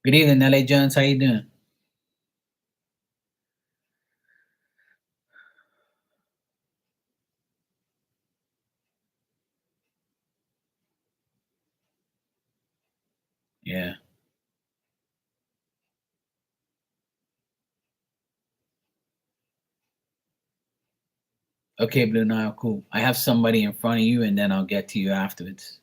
Good evening, LA Jones. How you doing? Yeah. Okay, Blue Nile, cool. I have somebody in front of you, and then I'll get to you afterwards.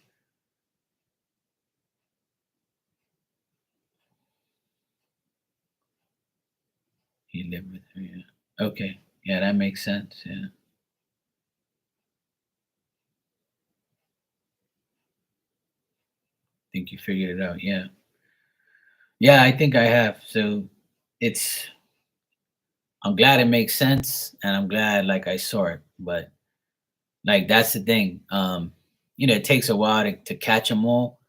You live with her, yeah. Okay. Yeah, that makes sense. Yeah. Think you figured it out. Yeah. Yeah, I think I have. So it's I'm glad it makes sense, and I'm glad like I saw it. But like that's the thing. It takes a while to catch them all.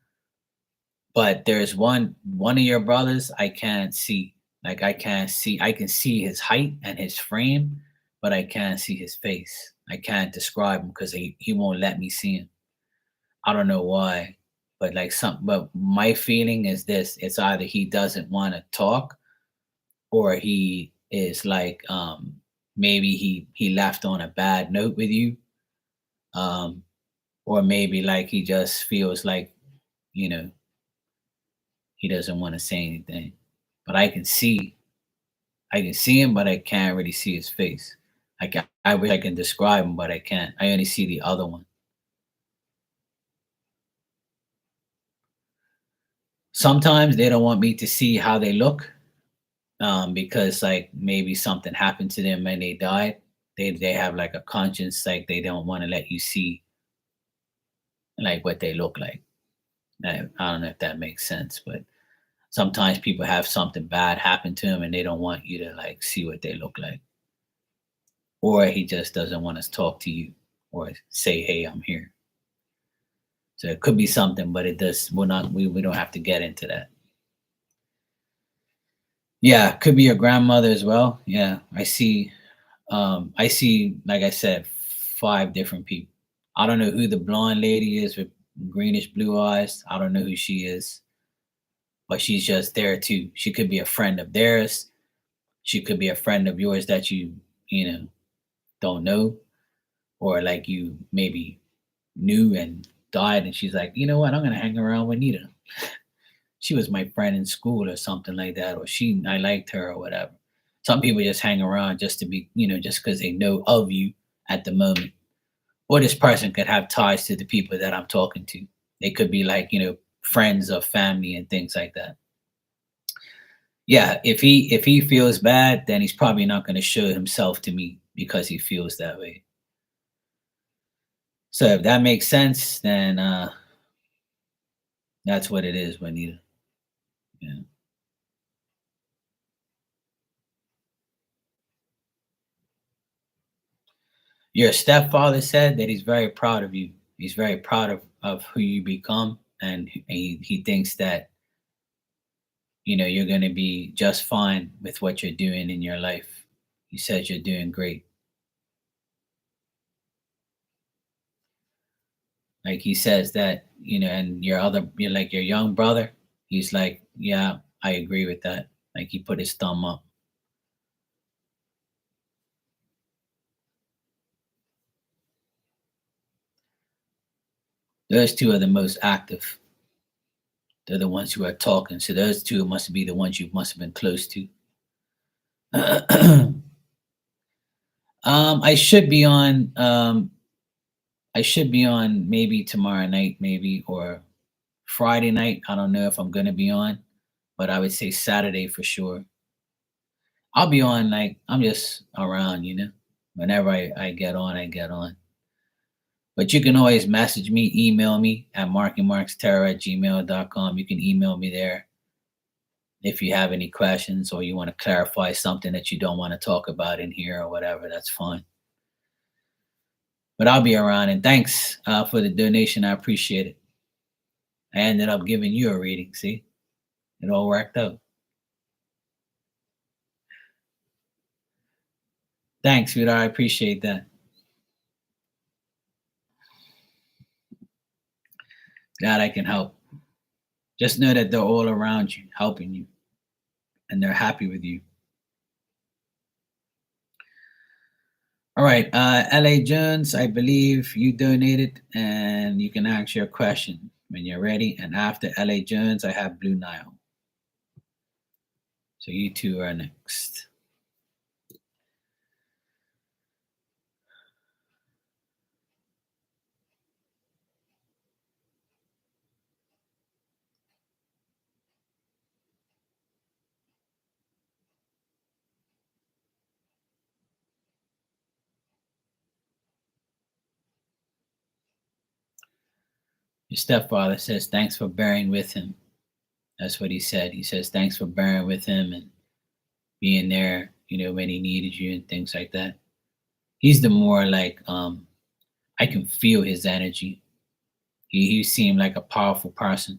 But there's one of your brothers I can't see. Like I can see his height and his frame, but I can't see his face. I can't describe him because he won't let me see him. I don't know why. But my feeling is this: it's either he doesn't want to talk, or he is like maybe he left on a bad note with you. Um, or maybe like he just feels like, you know, he doesn't want to say anything. But I can see him, but I can't really see his face. I wish I can describe him, but I can't. I only see the other one. Sometimes they don't want me to see how they look, because like maybe something happened to them and they died. They have like a conscience, like they don't want to let you see like what they look like. I don't know if that makes sense, but sometimes people have something bad happen to them and they don't want you to like see what they look like, or he just doesn't want to talk to you or say, "Hey, I'm here." So it could be something, but it does. We're not. We don't have to get into that. Yeah, could be your grandmother as well. Yeah, I see. I see. Like I said, 5 different people. I don't know who the blonde lady is with greenish blue eyes. I don't know who she is, but she's just there too. She could be a friend of theirs. She could be a friend of yours that you don't know, or like you maybe knew and died, and she's like, you know what, I'm gonna hang around with Nita. She was my friend in school or something like that, or I liked her or whatever. Some people just hang around just to be, just because they know of you at the moment. Or this person could have ties to the people that I'm talking to. They could be like, friends of family and things like that. Yeah, if he feels bad, then he's probably not going to show himself to me because he feels that way. So if that makes sense, then that's what it is, Juanita. Yeah. Your stepfather said that he's very proud of you. He's very proud of who you become, and he thinks that you're going to be just fine with what you're doing in your life. He says you're doing great. Like he says that, and you're like your young brother. He's like, yeah, I agree with that. Like he put his thumb up. Those two are the most active. They're the ones who are talking. So those two must be the ones you must have been close to. I should be on. I should be on maybe tomorrow night, maybe, or Friday night. I don't know if I'm gonna be on, but I would say Saturday for sure. I'll be on, like I'm just around. Whenever I get on, I get on. But you can always message me, email me at markymarksterror@gmail.com. You can email me there if you have any questions or you want to clarify something that you don't want to talk about in here or whatever. That's fine. But I'll be around, and thanks for the donation. I appreciate it. I ended up giving you a reading. See, it all worked out. Thanks, sweetheart. I appreciate that. Glad I can help. Just know that they're all around you, helping you, and they're happy with you. All right, LA Jones, I believe you donated, and you can ask your question when you're ready. And after LA Jones, I have Blue Nile. So you two are next. Your stepfather says, thanks for bearing with him. That's what he said. He says, thanks for bearing with him and being there, when he needed you and things like that. He's the more like, I can feel his energy. He seemed like a powerful person.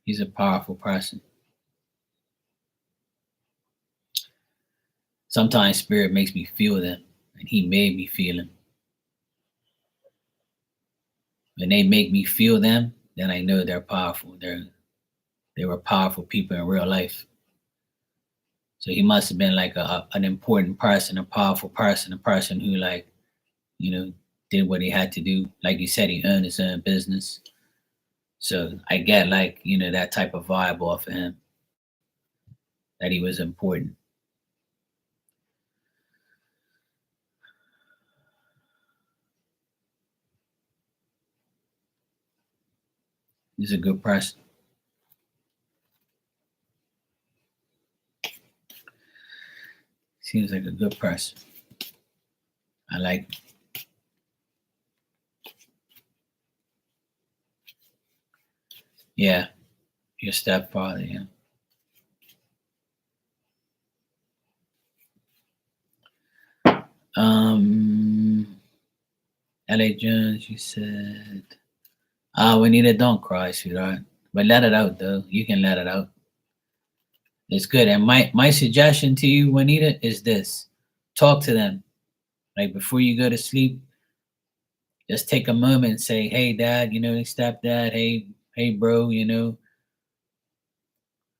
He's a powerful person. Sometimes spirit makes me feel them, and he made me feel them. When they make me feel them, then I know they're powerful. They were powerful people in real life. So he must have been like an important person, a powerful person, a person who did what he had to do. Like you said, he owned his own business. So I get that type of vibe off of him, that he was important. He's a good person. Seems like a good person. I like him. Yeah, your stepfather, yeah. L.A. Jones, you said, Juanita, don't cry, sweetheart. But let it out, though. You can let it out. It's good. And my suggestion to you, Juanita, is this: talk to them. Like before you go to sleep, just take a moment and say, "Hey, Dad, stepdad, hey, bro,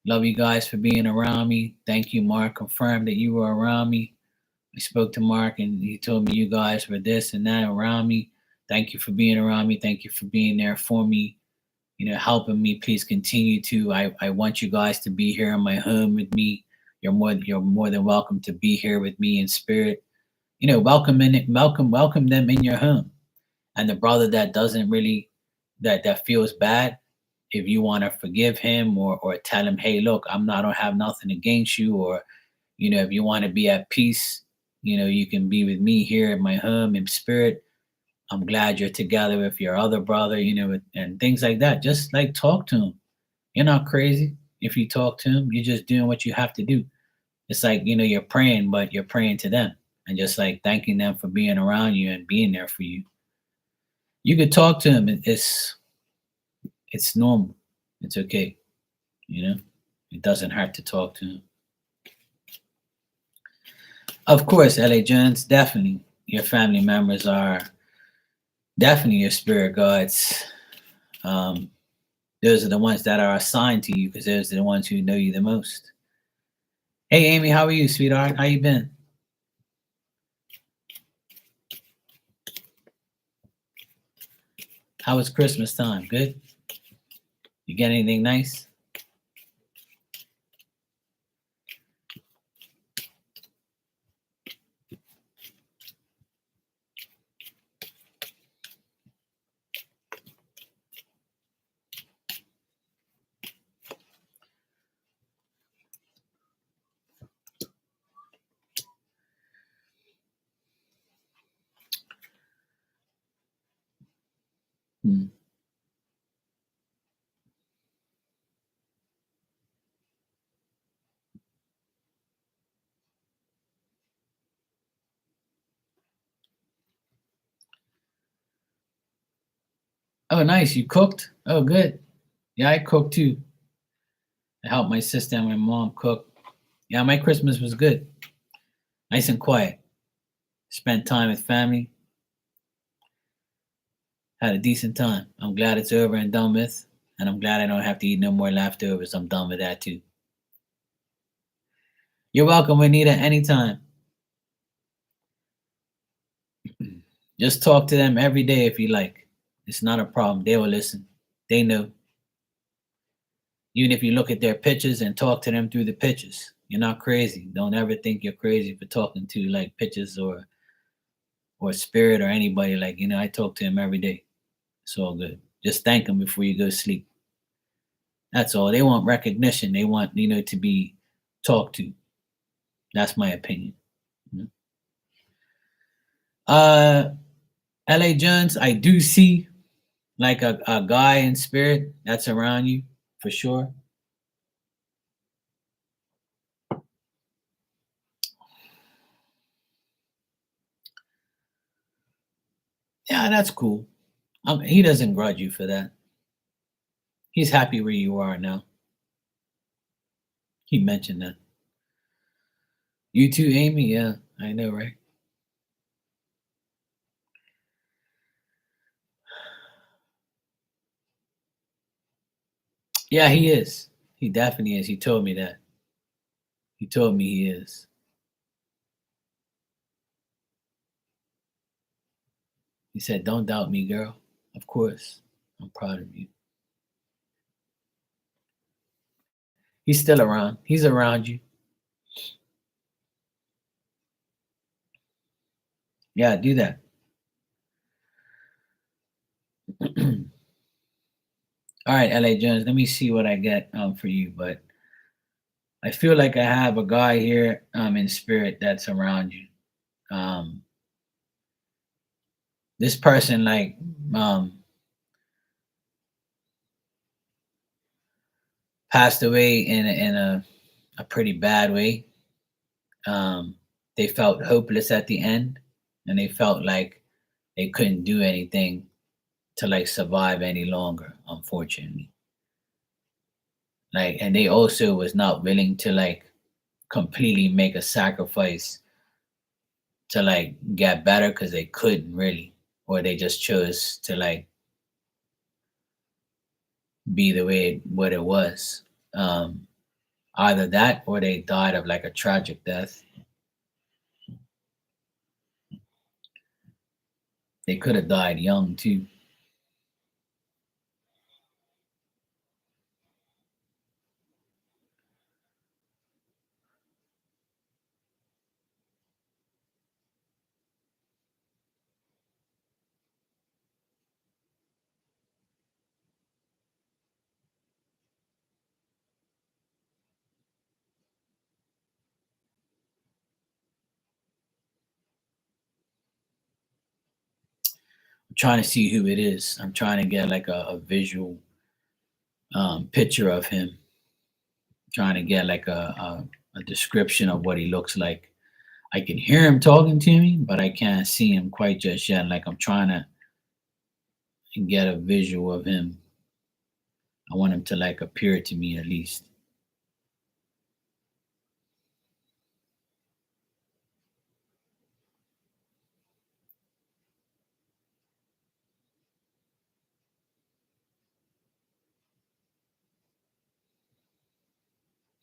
love you guys for being around me. Thank you, Mark. Confirmed that you were around me. I spoke to Mark and he told me you guys were this and that around me. Thank you for being around me. Thank you for being there for me. Helping me. Please continue to. I want you guys to be here in my home with me. You're more than welcome to be here with me in spirit. Welcome them in your home. And the brother that doesn't really that feels bad, if you want to forgive him or tell him, hey, look, I don't have nothing against you, or if you want to be at peace, you can be with me here in my home in spirit. I'm glad you're together with your other brother, and things like that. Just like talk to him. You're not crazy if you talk to him. You're just doing what you have to do. It's like, you're praying, but you're praying to them and just like thanking them for being around you and being there for you. You could talk to him. It's normal. It's okay. It doesn't hurt to talk to him. Of course, LA Jones, definitely your family members are definitely your spirit guides. Those are the ones that are assigned to you because those are the ones who know you the most. Hey, Amy, how are you, sweetheart? How you been? How was Christmas time? Good? You get anything nice? Hmm. Oh, nice. You cooked? Oh, good. Yeah, I cooked too. I helped my sister and my mom cook. Yeah, my Christmas was good. Nice and quiet. spent time with family, had a decent time. I'm glad it's over and done with, and I'm glad I don't have to eat no more leftovers. I'm done with that too. You're welcome, Anita, anytime. Just talk to them every day if you like. It's not a problem. They will listen. They know. Even if you look at their pictures and talk to them through the pictures, you're not crazy. Don't ever think you're crazy for talking to like pictures or spirit or anybody. Like, I talk to him every day. It's all good. Just thank them before you go to sleep. That's all. They want recognition. They want, to be talked to. That's my opinion. You LA Jones, I do see like a guy in spirit that's around you for sure. Yeah, that's cool. He doesn't grudge you for that. He's happy where you are now. He mentioned that. You too, Amy? Yeah, I know, right? Yeah, he is. He definitely is. He told me that. He told me he is. He said, "Don't doubt me, girl." Of course. I'm proud of you. He's still around. He's around you. Yeah, do that. All right, LA Jones, let me see what I get for you. But I feel like I have a guy here in spirit that's around you. Um, this person, like, um, passed away in a pretty bad way. Um, they felt hopeless at the end, and they felt like they couldn't do anything to like survive any longer, unfortunately. Like, and they also was not willing to like completely make a sacrifice to like get better because they couldn't really, or they just chose to like be the way what it was. Um, Either that or they died of like a tragic death. They could have died young too. I'm trying to see who it is. I'm trying to get like a visual picture of him. Trying to get like a description of what he looks like. I can hear him talking to me, but I can't see him quite just yet. Like I'm trying to get a visual of him. I want him to like appear to me at least.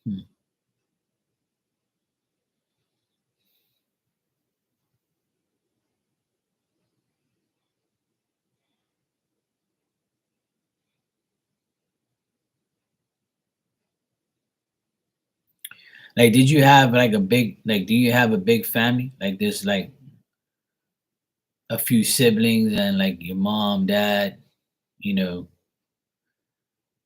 Hmm. Like, did you have like a big like? Do you have a big family? Like, there's like a few siblings and like your mom, dad, you know,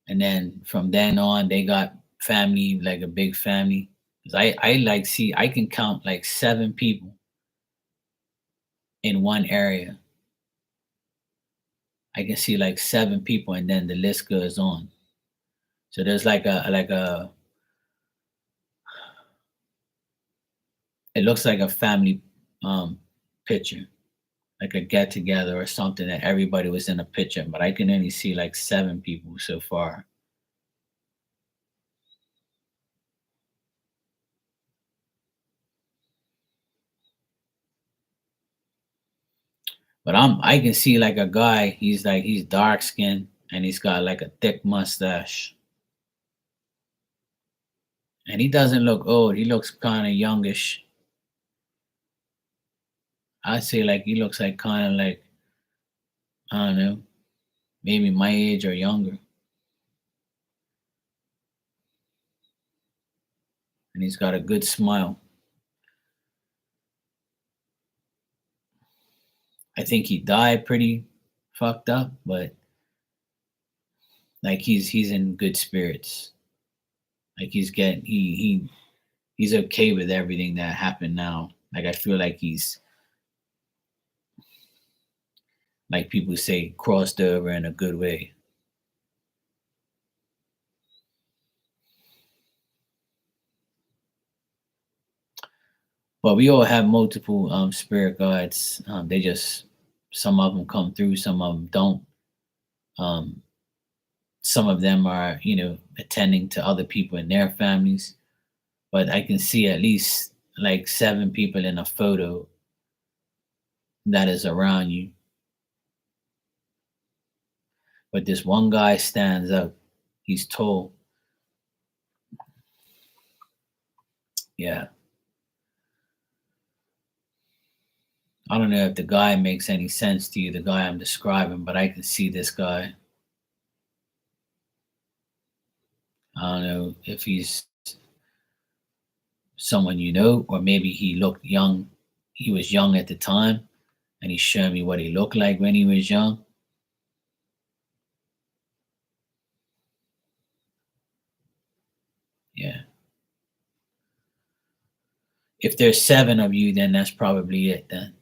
and then from then on they got family, like a big family. 'Cause I like see I can count like 7 people in one area. I can see like 7 people, and then the list goes on. So there's like a it looks like a family um picture, like a get together or something that everybody was in a picture, but I can only see like 7 people so far. But I can see like a guy, he's dark skinned and he's got like a thick mustache. And he doesn't look old. He looks kind of youngish. I'd say like he looks like kind of like, I don't know, maybe my age or younger. And he's got a good smile. I think he died pretty fucked up, but like he's in good spirits. Like he's okay with everything that happened now. Like I feel like he's, like people say, crossed over in a good way. But we all have multiple spirit guides. They just, some of them come through, some of them don't. Um, some of them are, attending to other people in their families. But I can see at least like seven people in a photo that is around you. But this one guy stands up. He's tall. Yeah. I don't know if the guy makes any sense to you, the guy I'm describing, but I can see this guy. I don't know if he's someone you know, or maybe he looked young. He was young at the time, and he's showing me what he looked like when he was young. Yeah. If there's seven of you, then that's probably it then.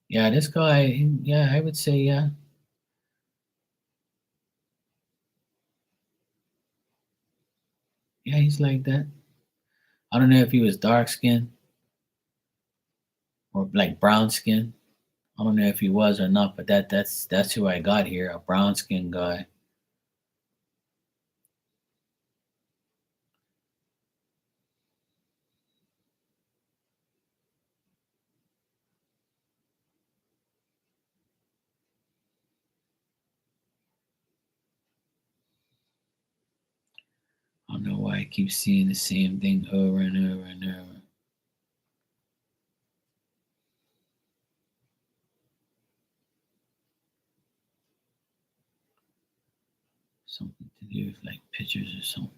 Yeah, this guy, yeah, I would say, yeah. Yeah, he's like that. I don't know if he was dark skinned or like brown skin. I don't know if he was or not, but that's who I got here, a brown skinned guy. I don't know why I keep seeing the same thing over and over and over. Something to do with like pictures or something.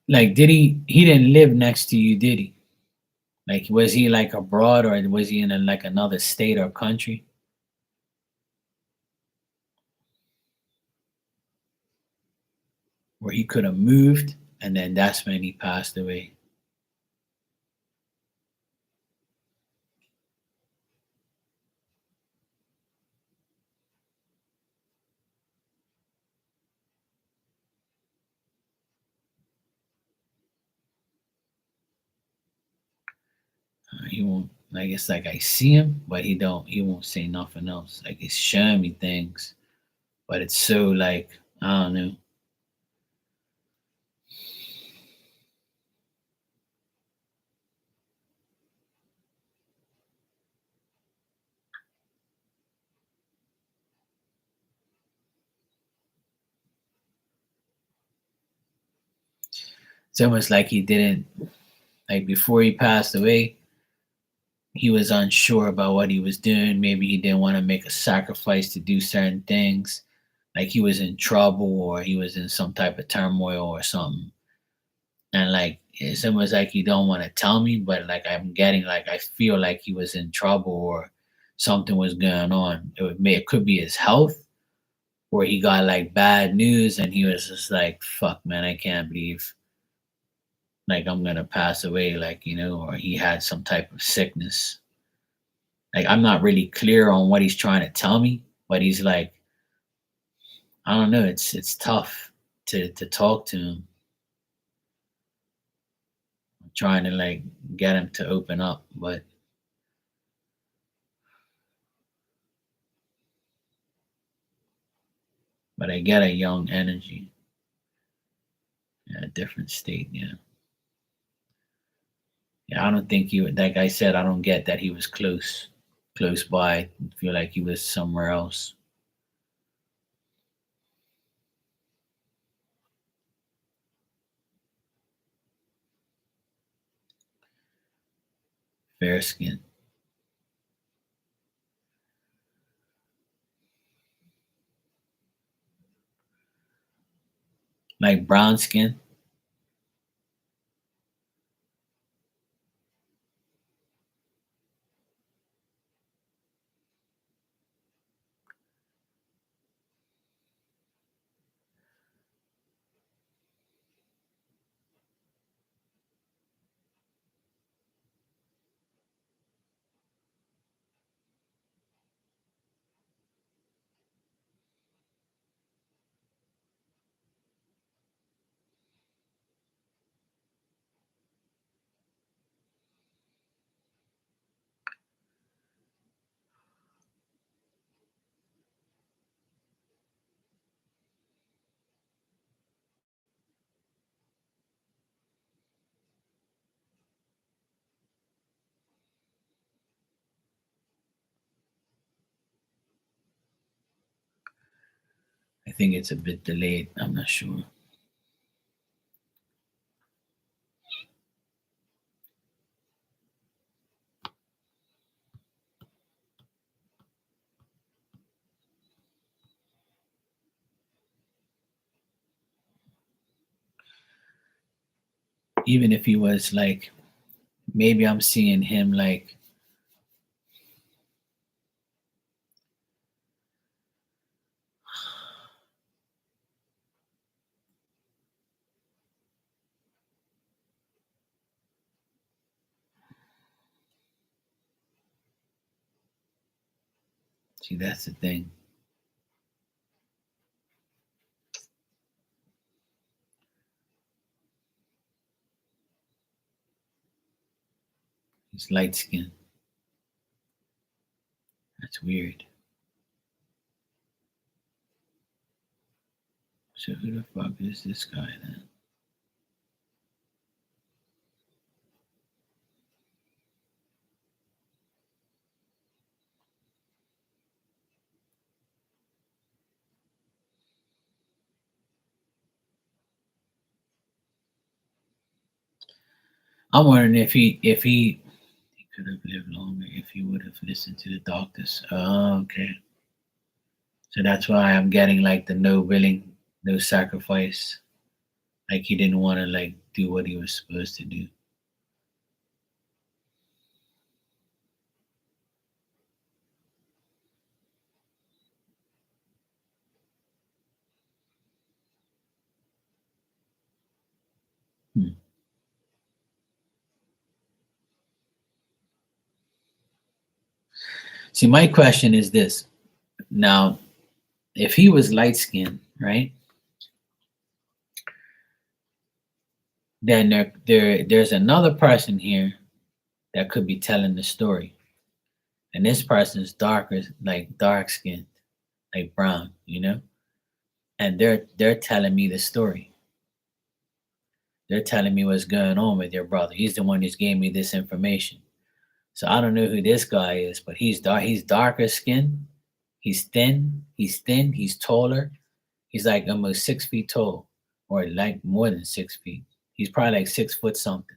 Like, did he didn't live next to you, did he? Like, was he like abroad or was he in like another state or country where he could have moved and then that's when he passed away? He won't, like, it's like I see him, but he won't say nothing else. Like he's showing me things, but it's so like, I don't know. It's almost like he didn't, like before he passed away, he was unsure about what he was doing. Maybe he didn't want to make a sacrifice to do certain things. Like he was in trouble or he was in some type of turmoil or something. And like it's almost like he don't want to tell me, but like I'm getting like I feel like he was in trouble or something was going on. It could be his health or he got like bad news and he was just like, fuck man, I can't believe like I'm gonna pass away, like, or he had some type of sickness. Like I'm not really clear on what he's trying to tell me, but he's like, I don't know, it's tough to talk to him. I'm trying to like get him to open up, but I get a young energy, yeah, a different state, yeah. Yeah, I don't think he would, like I said, I don't get that he was close by. I feel like he was somewhere else. Fair skin. Like brown skin. I think it's a bit delayed. I'm not sure. Even if he was like, maybe I'm seeing him like, see, that's the thing. He's light skinned. That's weird. So who the fuck is this guy then? I'm wondering if he could have lived longer if he would have listened to the doctors. Oh, okay. So that's why I'm getting like the no willing, no sacrifice. Like he didn't want to like do what he was supposed to do. Hmm. See, my question is this. Now, if he was light skinned, right, then there's another person here that could be telling the story. And this person is darker, like dark skinned, like brown, you know? And they're telling me the story. They're telling me what's going on with your brother. He's the one who's gave me this information. So I don't know who this guy is, but he's darker skinned. He's thin. He's thin. He's taller. He's like almost 6 feet tall, or like more than 6 feet. He's probably like 6 foot something.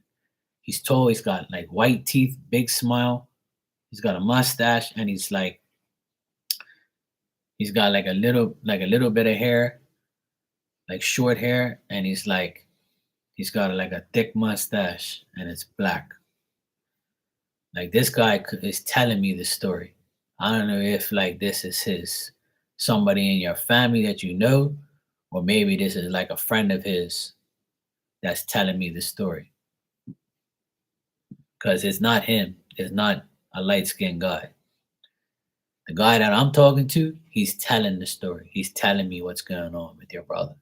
He's tall. He's got like white teeth, big smile. He's got a mustache, and he's got like a little bit of hair, like short hair, and he's got like a thick mustache, and it's black. Like this guy is telling me the story. I don't know if like this is his somebody in your family that you know, or maybe this is like a friend of his that's telling me the story. Because it's not him. It's not a light skinned guy. The guy that I'm talking to, he's telling the story. He's telling me what's going on with your brother.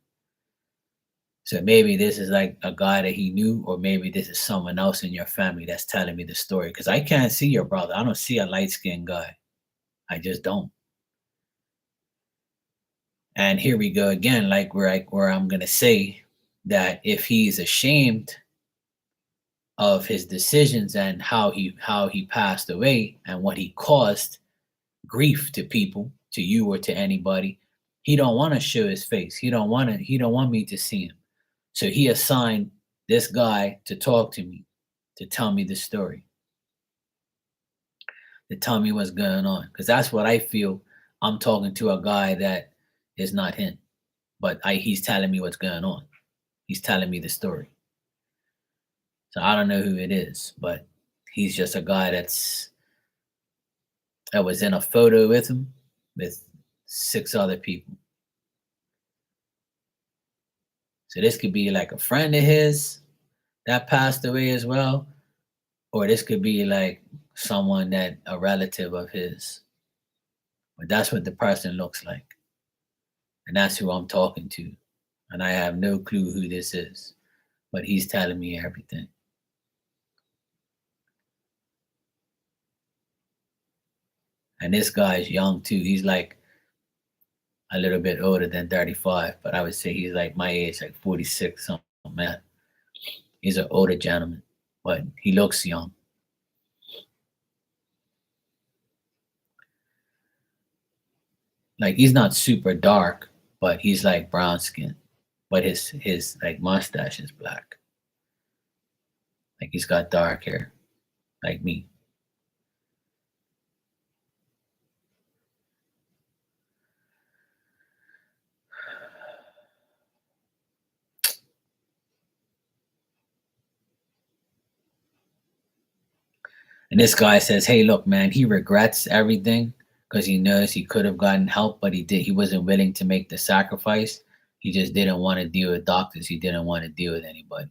So maybe this is like a guy that he knew, or maybe this is someone else in your family that's telling me the story. Because I can't see your brother. I don't see a light skinned guy. I just don't. And here we go again, like where I'm gonna say that if he's ashamed of his decisions and how he passed away and what he caused grief to people, to you or to anybody, he don't want to show his face. He don't want me to see him. So he assigned this guy to talk to me, to tell me the story, to tell me what's going on. Because that's what I feel. I'm talking to a guy that is not him, but he's telling me what's going on. He's telling me the story. So I don't know who it is, but he's just a guy that was in a photo with him with 6 other people. So this could be like a friend of his that passed away as well, or this could be like someone that a relative of his. But that's what the person looks like, and that's who I'm talking to, and I have no clue who this is, but he's telling me everything. And this guy's young too. He's like a little bit older than 35, but I would say he's like my age, like 46, something like that. He's an older gentleman, but he looks young. Like he's not super dark, but he's like brown skin. But his like mustache is black. Like he's got dark hair, like me. And this guy says, "Hey, look, man, he regrets everything because he knows he could have gotten help, but he wasn't willing to make the sacrifice. He just didn't want to deal with doctors. He didn't want to deal with anybody.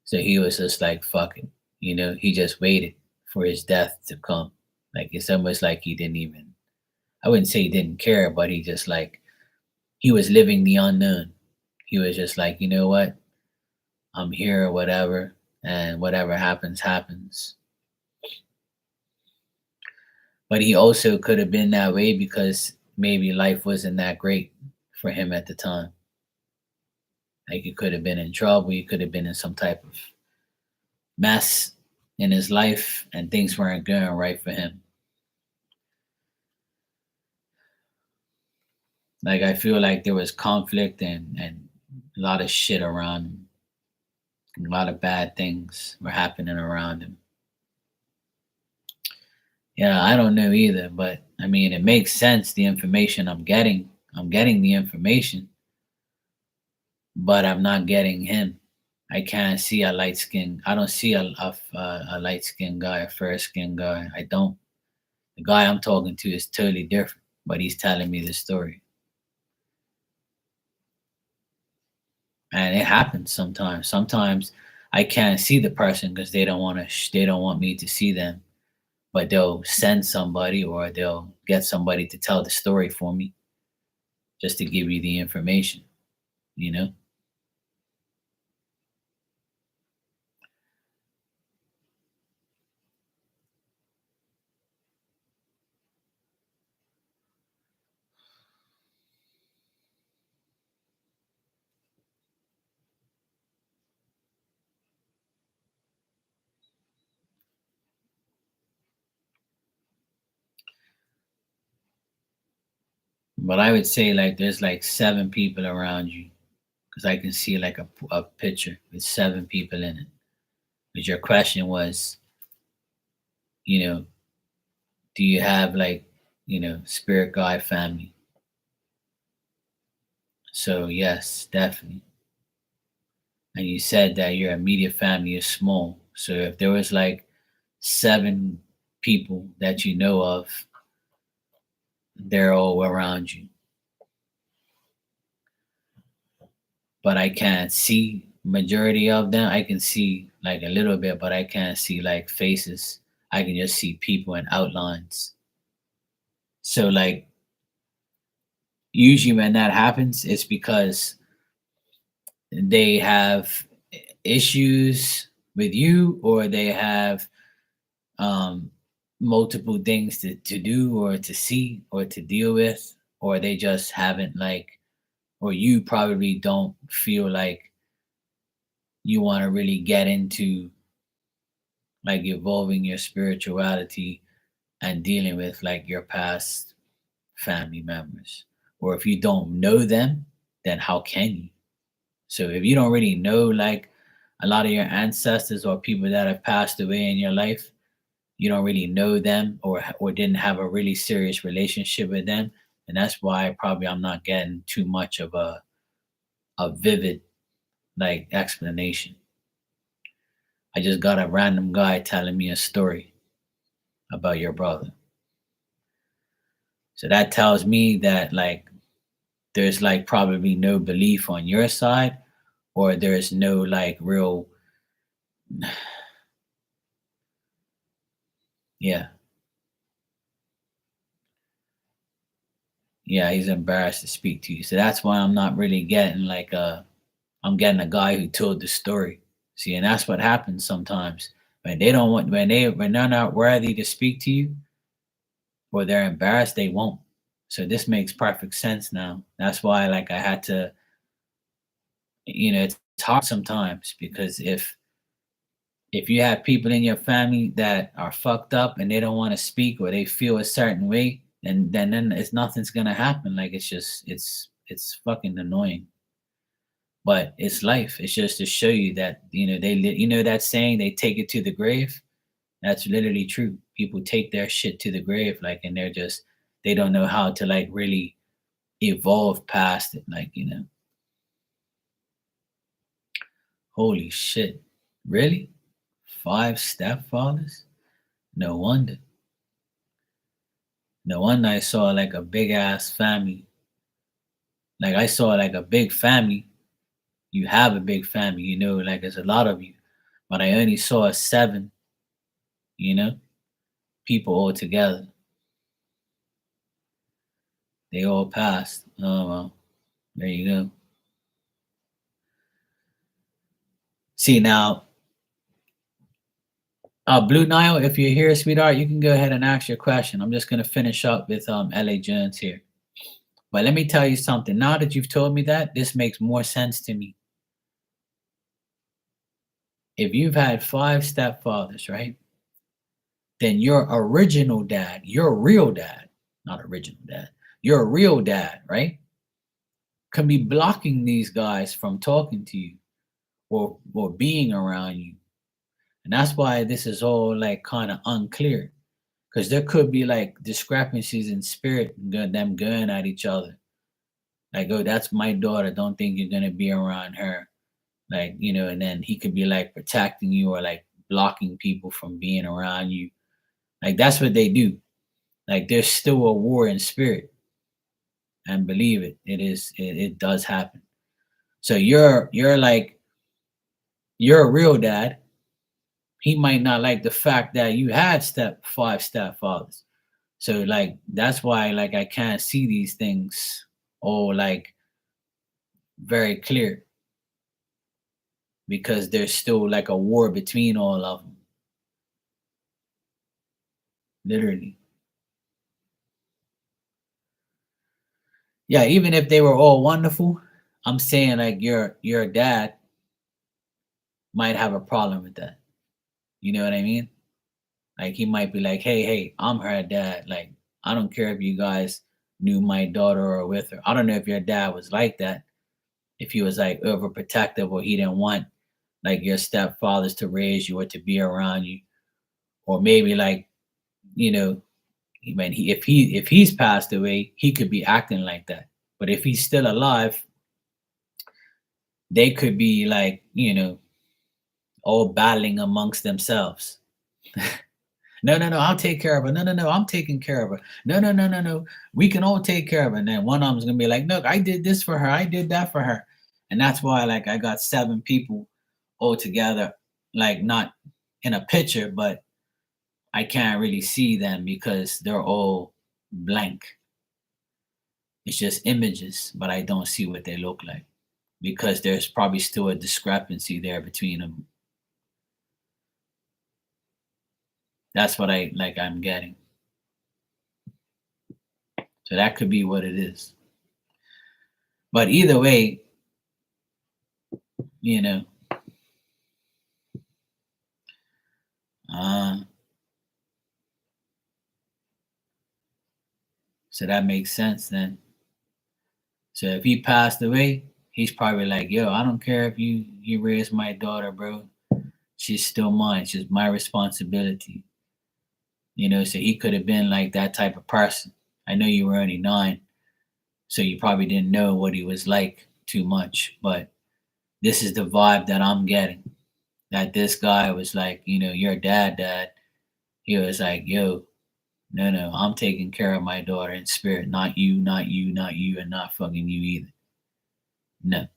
So he was just like, fuck it. He just waited for his death to come. Like it's almost like he didn't even, I wouldn't say he didn't care, but he just like, he was living the unknown. He was just like, you know what? I'm here or whatever. And whatever happens, happens. But he also could have been that way because maybe life wasn't that great for him at the time. Like he could have been in trouble. He could have been in some type of mess in his life and things weren't going right for him. Like I feel like there was conflict and a lot of shit around him. A lot of bad things were happening around him. Yeah, I don't know either, but I mean it makes sense the information I'm getting. I'm getting the information, but I'm not getting him. I can't see a light skin. I don't see a light skinned guy, a fair skinned guy. I don't. The guy I'm talking to is totally different, but he's telling me the story. And it happens sometimes. Sometimes I can't see the person because they don't want to. They don't want me to see them. But they'll send somebody or they'll get somebody to tell the story for me, just to give you the information. You know. But I would say like there's like 7 people around you because I can see like a picture with 7 people in it. But your question was, you know, do you have like, spirit guide family? So yes, definitely. And you said that your immediate family is small. So if there was like 7 people that you know of, they're all around you. But I can't see majority of them. I can see like a little bit, but I can't see like faces. I can just see people and outlines. So like usually when that happens, it's because they have issues with you, or they have um multiple things to do or to see or to deal with, or they just haven't like, or you probably don't feel like you want to really get into like evolving your spirituality and dealing with like your past family members. Or if you don't know them, then how can you? So if you don't really know like a lot of your ancestors or people that have passed away in your life, you don't really know them, or didn't have a really serious relationship with them, and that's why probably I'm not getting too much of a vivid like explanation. I just got a random guy telling me a story about your brother. So that tells me that like there's like probably no belief on your side, or there's no like real yeah. Yeah, he's embarrassed to speak to you. So that's why I'm not really getting like I'm getting a guy who told the story. See, and that's what happens sometimes when they don't want when they're not worthy to speak to you, or they're embarrassed, they won't. So this makes perfect sense now. That's why like I had to, it's hard sometimes because if you have people in your family that are fucked up and they don't want to speak, or they feel a certain way, then it's nothing's gonna happen. Like it's just it's fucking annoying. But it's life. It's just to show you that that saying, they take it to the grave. That's literally true. People take their shit to the grave, like, and they don't know how to like really evolve past it. Like, holy shit, really? Five stepfathers? No wonder. No wonder I saw like a big ass family. Like I saw like a big family. You have a big family, like there's a lot of you, but I only saw seven, you know, people all together. They all passed. Oh well, there you go. See now, Blue Nile, if you're here, sweetheart, you can go ahead and ask your question. I'm just gonna finish up with LA Jones here. But let me tell you something. Now that you've told me that, this makes more sense to me. If you've had five stepfathers, right? Then your original dad, your real dad, not original dad, your real dad, right? Can be blocking these guys from talking to you, or being around you. And that's why this is all like kind of unclear, because there could be like discrepancies in spirit, them going at each other. Like, oh, that's my daughter. Don't think you're gonna be around her. Like, and then he could be like protecting you, or like blocking people from being around you. Like that's what they do. Like there's still a war in spirit, and believe it, it does happen. So you're like you're a real dad. He might not like the fact that you had five stepfathers. So like that's why like I can't see these things all like very clear, because there's still like a war between all of them. Literally. Yeah, even if they were all wonderful, I'm saying like your dad might have a problem with that. You know what I mean? Like he might be like, hey, I'm her dad. Like, I don't care if you guys knew my daughter or with her. I don't know if your dad was like that, if he was like overprotective, or he didn't want like your stepfathers to raise you or to be around you. Or maybe like, you know, when if he's passed away, he could be acting like that. But if he's still alive, they could be like, all battling amongst themselves. No, no, no, I'll take care of her. No, no, no, I'm taking care of her. No, no, no, no, no. We can all take care of her. And then one of them's gonna be like, look, I did this for her, I did that for her. And that's why like I got seven people all together, like not in a picture, but I can't really see them because they're all blank. It's just images, but I don't see what they look like because there's probably still a discrepancy there between them. That's what I'm getting. So that could be what it is. But either way, you know, uh, so that makes sense then. So if he passed away, he's probably like, yo, I don't care if you raise my daughter, bro. She's still mine. She's my responsibility. So he could have been like that type of person. I know you were only 9, so you probably didn't know what he was like too much, but this is the vibe that I'm getting. That this guy was like, your dad. He was like, yo, no, I'm taking care of my daughter in spirit, not you, not you, not you, and not fucking you either. No.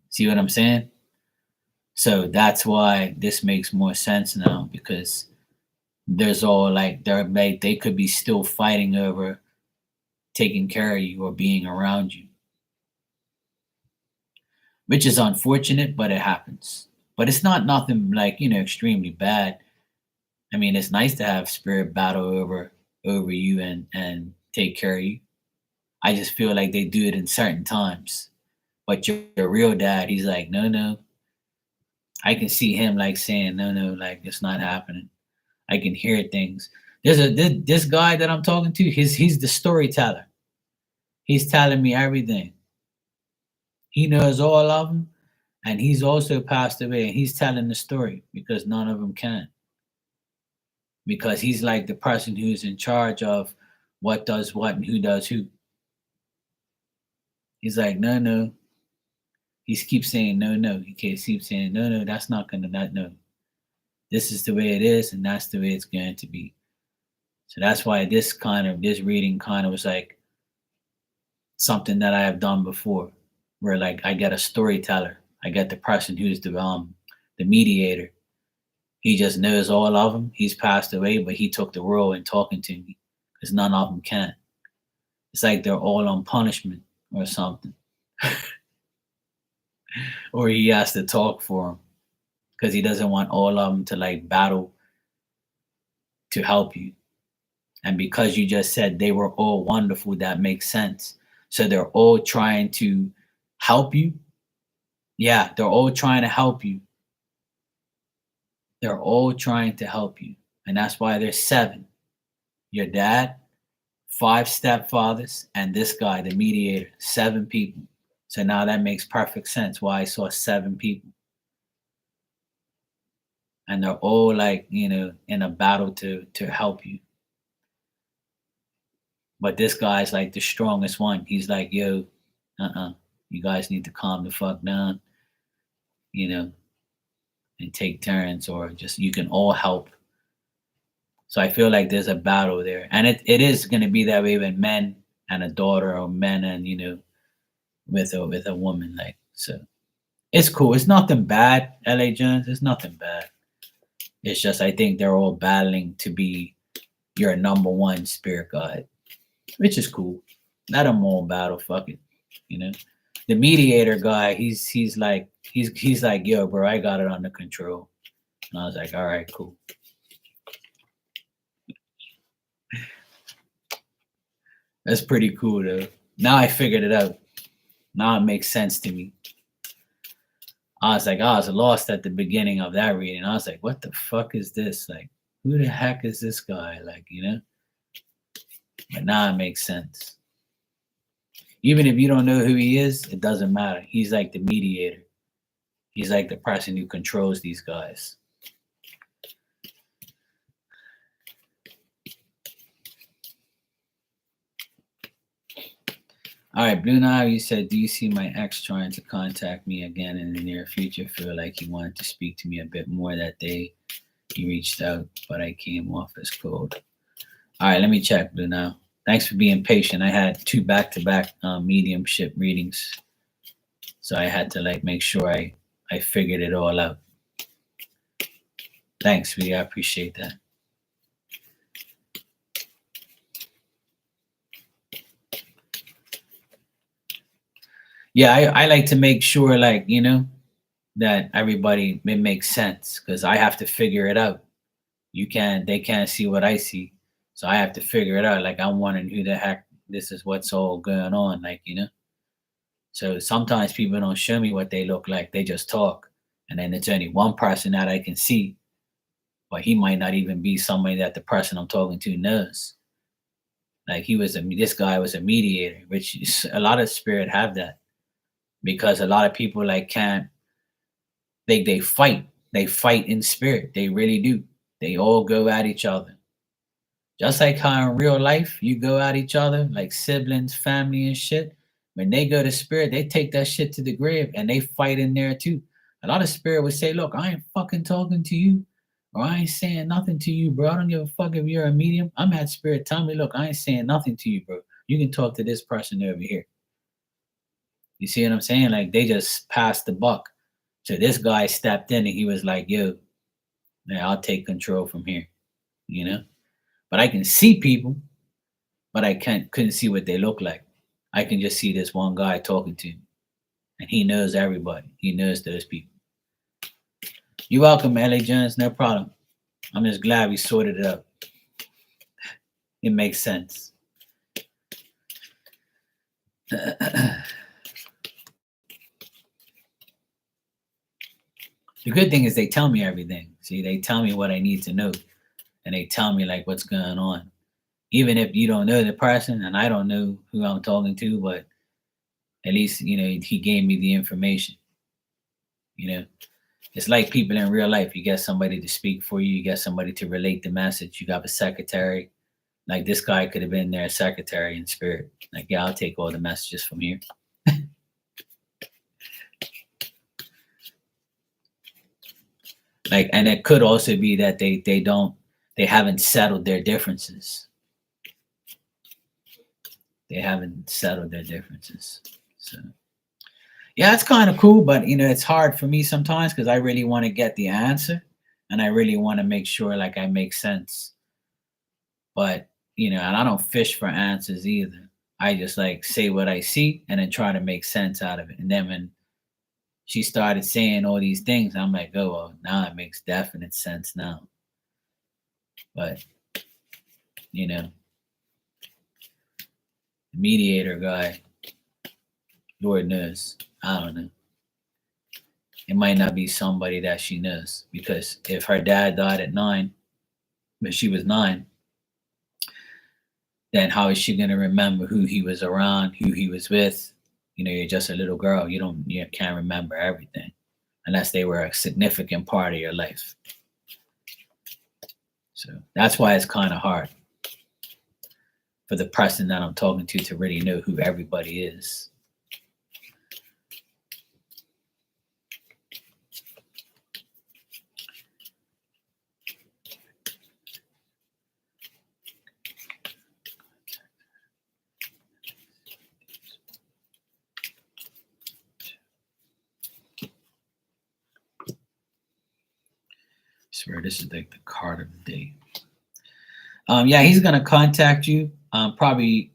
See what I'm saying? So that's why this makes more sense now, because there's all like they could be still fighting over taking care of you or being around you, which is unfortunate, but it happens. But it's not nothing like extremely bad. I mean, it's nice to have spirit battle over you and take care of you. I just feel like they do it in certain times. But your real dad, he's like, no. I can see him like saying, no, like it's not happening. I can hear things. This guy that I'm talking to. He's the storyteller. He's telling me everything. He knows all of them, and he's also passed away. And he's telling the story because none of them can. Because he's like the person who's in charge of what does what and who does who. He's like, no. He keeps saying no. He keeps saying no. That's not gonna not no. This is the way it is, and that's the way it's going to be. So that's why this reading kind of was like something that I have done before, where like I get a storyteller, I get the person who's the mediator. He just knows all of them. He's passed away, but he took the role in talking to me because none of them can. It's like they're all on punishment or something, or he has to talk for them because he doesn't want all of them to like battle to help you. And because you just said they were all wonderful, that makes sense. So they're all trying to help you. Yeah, they're all trying to help you. They're all trying to help you. And that's why there's 7. Your dad, 5 stepfathers, and this guy, the mediator, 7 people. So now that makes perfect sense why I saw 7 people. And they're all like, in a battle to help you. But this guy's like the strongest one. He's like, yo, you guys need to calm the fuck down, and take turns, or just you can all help. So I feel like there's a battle there. And it is gonna be that way with men and a daughter, or men and with a woman. Like, so it's cool. It's nothing bad, LA Jones. It's nothing bad. It's just I think they're all battling to be your number one spirit guide, which is cool. Let them all battle. Fuck it, The mediator guy, he's like yo, bro, I got it under control. And I was like, all right, cool. That's pretty cool though. Now I figured it out. Now it makes sense to me. I was lost at the beginning of that reading. I was like, what the fuck is this? Like, who the heck is this guy? Like, But now it makes sense. Even if you don't know who he is, it doesn't matter. He's like the mediator. He's like the person who controls these guys. All right, Blue Nile, you said, do you see my ex trying to contact me again in the near future? Feel like he wanted to speak to me a bit more that day. He reached out, but I came off as cold. All right, let me check, Blue Nile. Thanks for being patient. I had 2 back-to-back mediumship readings. So I had to like make sure I figured it all out. Thanks, V. I appreciate that. Yeah, I like to make sure, like, that everybody it makes sense because I have to figure it out. They can't see what I see. So I have to figure it out. Like I'm wondering who the heck this is, what's all going on, like. So sometimes people don't show me what they look like. They just talk. And then it's only one person that I can see, but he might not even be somebody that the person I'm talking to knows. Like this guy was a mediator, which a lot of spirit have that because a lot of people like can't they fight. They fight in spirit. They really do. They all go at each other. Just like how in real life you go at each other, like siblings, family, and shit. When they go to spirit, they take that shit to the grave and they fight in there too. A lot of spirit would say, "Look, I ain't fucking talking to you, or I ain't saying nothing to you, bro. I don't give a fuck if you're a medium." I'm at spirit. Tell me, look, I ain't saying nothing to you, bro. You can talk to this person over here. You see what I'm saying? Like they just passed the buck. So this guy stepped in and he was like, "Yo, man, I'll take control from here." You know. But I can see people, but I couldn't see what they look like. I can just see this one guy talking to him, and he knows everybody. He knows those people. You're welcome, LA Jones. No problem. I'm just glad we sorted it out. It makes sense. The good thing is they tell me everything. See, they tell me what I need to know, and they tell me like what's going on. Even if you don't know the person, and I don't know who I'm talking to, but at least he gave me the information. You know, it's like people in real life. You get somebody to speak for you. You get somebody to relate the message. You got a secretary. Like this guy could have been their secretary in spirit. Like, yeah, I'll take all the messages from here. Like, and it could also be that they haven't settled their differences. They haven't settled their differences. So yeah, it's kind of cool, but it's hard for me sometimes because I really want to get the answer and I really want to make sure like I make sense. But and I don't fish for answers either. I just like say what I see and then try to make sense out of it. And then when she started saying all these things, I'm like, oh well, now it makes definite sense now. But the mediator guy, Lord knows. I don't know. It might not be somebody that she knows because if her dad died at 9, when she was 9, then how is she gonna remember who he was around, who he was with? You're just a little girl. You can't remember everything unless they were a significant part of your life. So that's why it's kind of hard for the person that I'm talking to really know who everybody is. I swear this is like the card of the day. Yeah, he's gonna contact you probably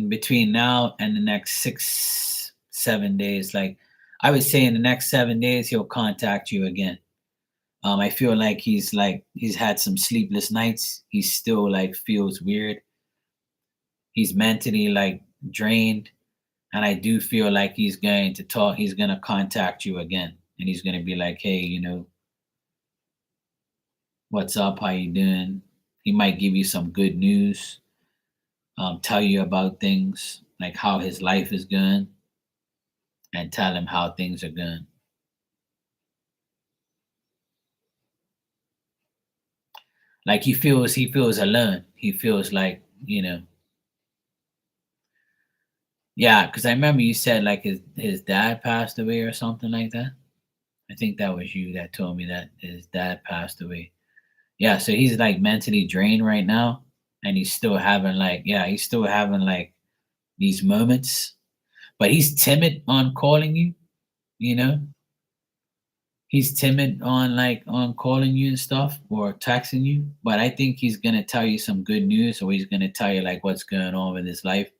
between now and the next 6-7 days. Like I would say in the next 7 days he'll contact you again. I feel like he's had some sleepless nights. He still like feels weird. He's mentally like drained, and I do feel like he's going to talk. He's gonna contact you again, and he's gonna be like, "Hey, what's up? How you doing?" He might give you some good news, tell you about things like how his life is going, and tell him how things are going. Like he feels alone. He feels like yeah. Because I remember you said like his dad passed away or something like that. I think that was you that told me that his dad passed away. Yeah, so he's like mentally drained right now, and he's still having like these moments, but he's timid on calling you. You know, he's timid on calling you and stuff or texting you. But I think he's gonna tell you some good news, or he's gonna tell you like what's going on with his life.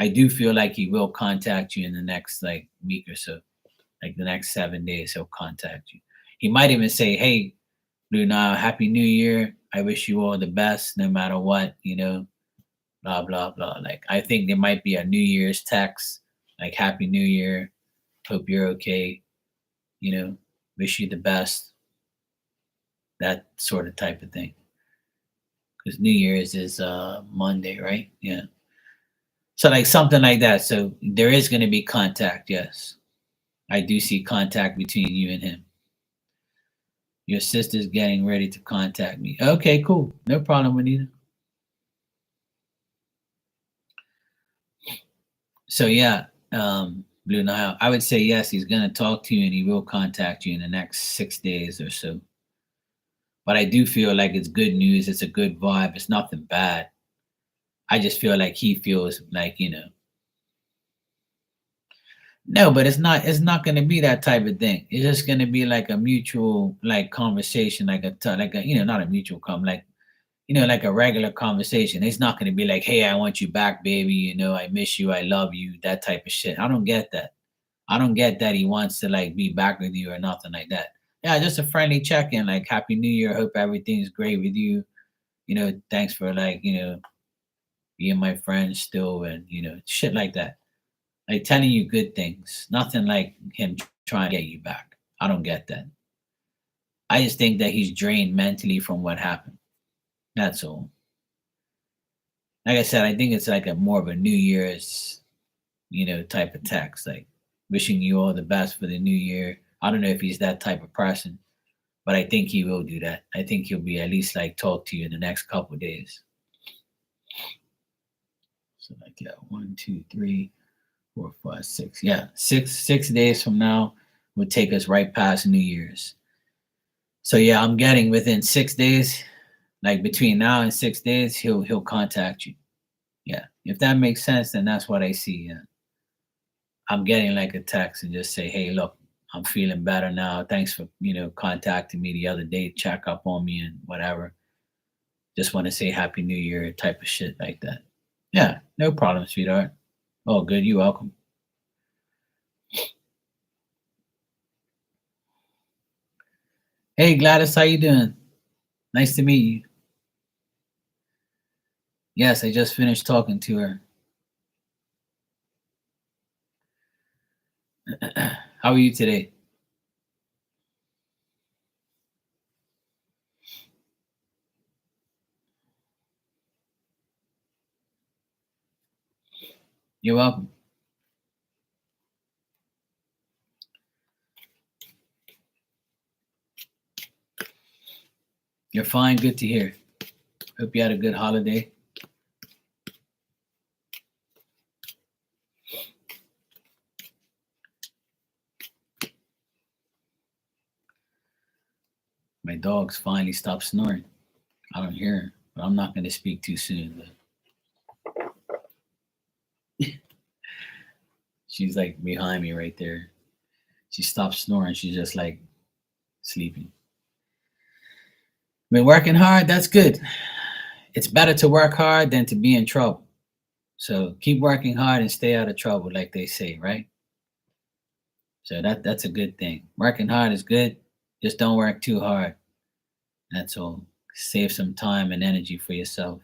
I do feel like he will contact you in the next like week or so, like the next 7 days. He'll contact you. He might even say, "Hey, Luna, Happy New Year. I wish you all the best, no matter what. Blah blah blah." Like I think there might be a New Year's text, like "Happy New Year. Hope you're okay. Wish you the best." That sort of type of thing. Because New Year's is Monday, right? Yeah. So like something like that. So there is going to be contact. Yes, I do see contact between you and him. Your sister's getting ready to contact me. Okay, cool. No problem, Anita. So yeah, Blue Nile. I would say yes. He's going to talk to you, and he will contact you in the next 6 days or so. But I do feel like it's good news. It's a good vibe. It's nothing bad. I just feel like he feels like no, but it's not going to be that type of thing. It's just going to be like a mutual like conversation, like a not a mutual like like a regular conversation. It's not going to be like, "Hey, I want you back, baby. I miss you. I love you." That type of shit. I don't get that. I don't get that he wants to like be back with you or nothing like that. Yeah, just a friendly check in, like Happy New Year. Hope everything's great with you. Thanks for like being my friend still, and shit like that. Like telling you good things. Nothing like him trying to get you back. I don't get that. I just think that he's drained mentally from what happened. That's all. Like I said, I think it's like a more of a New Year's, type of text, like wishing you all the best for the new year. I don't know if he's that type of person, but I think he will do that. I think he'll be at least like talk to you in the next couple of days. So like yeah, 1, 2, 3, 4, 5, 6. Yeah, six days from now would take us right past New Year's. So yeah, I'm getting within 6 days, like between now and 6 days, he'll contact you. Yeah, if that makes sense, then that's what I see. Yeah. I'm getting like a text and just say, "Hey, look, I'm feeling better now. Thanks for contacting me the other day, check up on me and whatever. Just want to say Happy New Year," type of shit like that. Yeah, no problem, sweetheart. Oh, good. You welcome. Hey, Gladys, how you doing? Nice to meet you. Yes, I just finished talking to her. How are you today? You're welcome. You're fine. Good to hear. Hope you had a good holiday. My dog's finally stopped snoring. I don't hear her, but I'm not going to speak too soon. But she's like behind me right there. She stopped snoring. She's just like sleeping. Been working hard. That's good. It's better to work hard than to be in trouble. So keep working hard and stay out of trouble, like they say, right? So that's a good thing. Working hard is good. Just don't work too hard. That's all. Save some time and energy for yourself.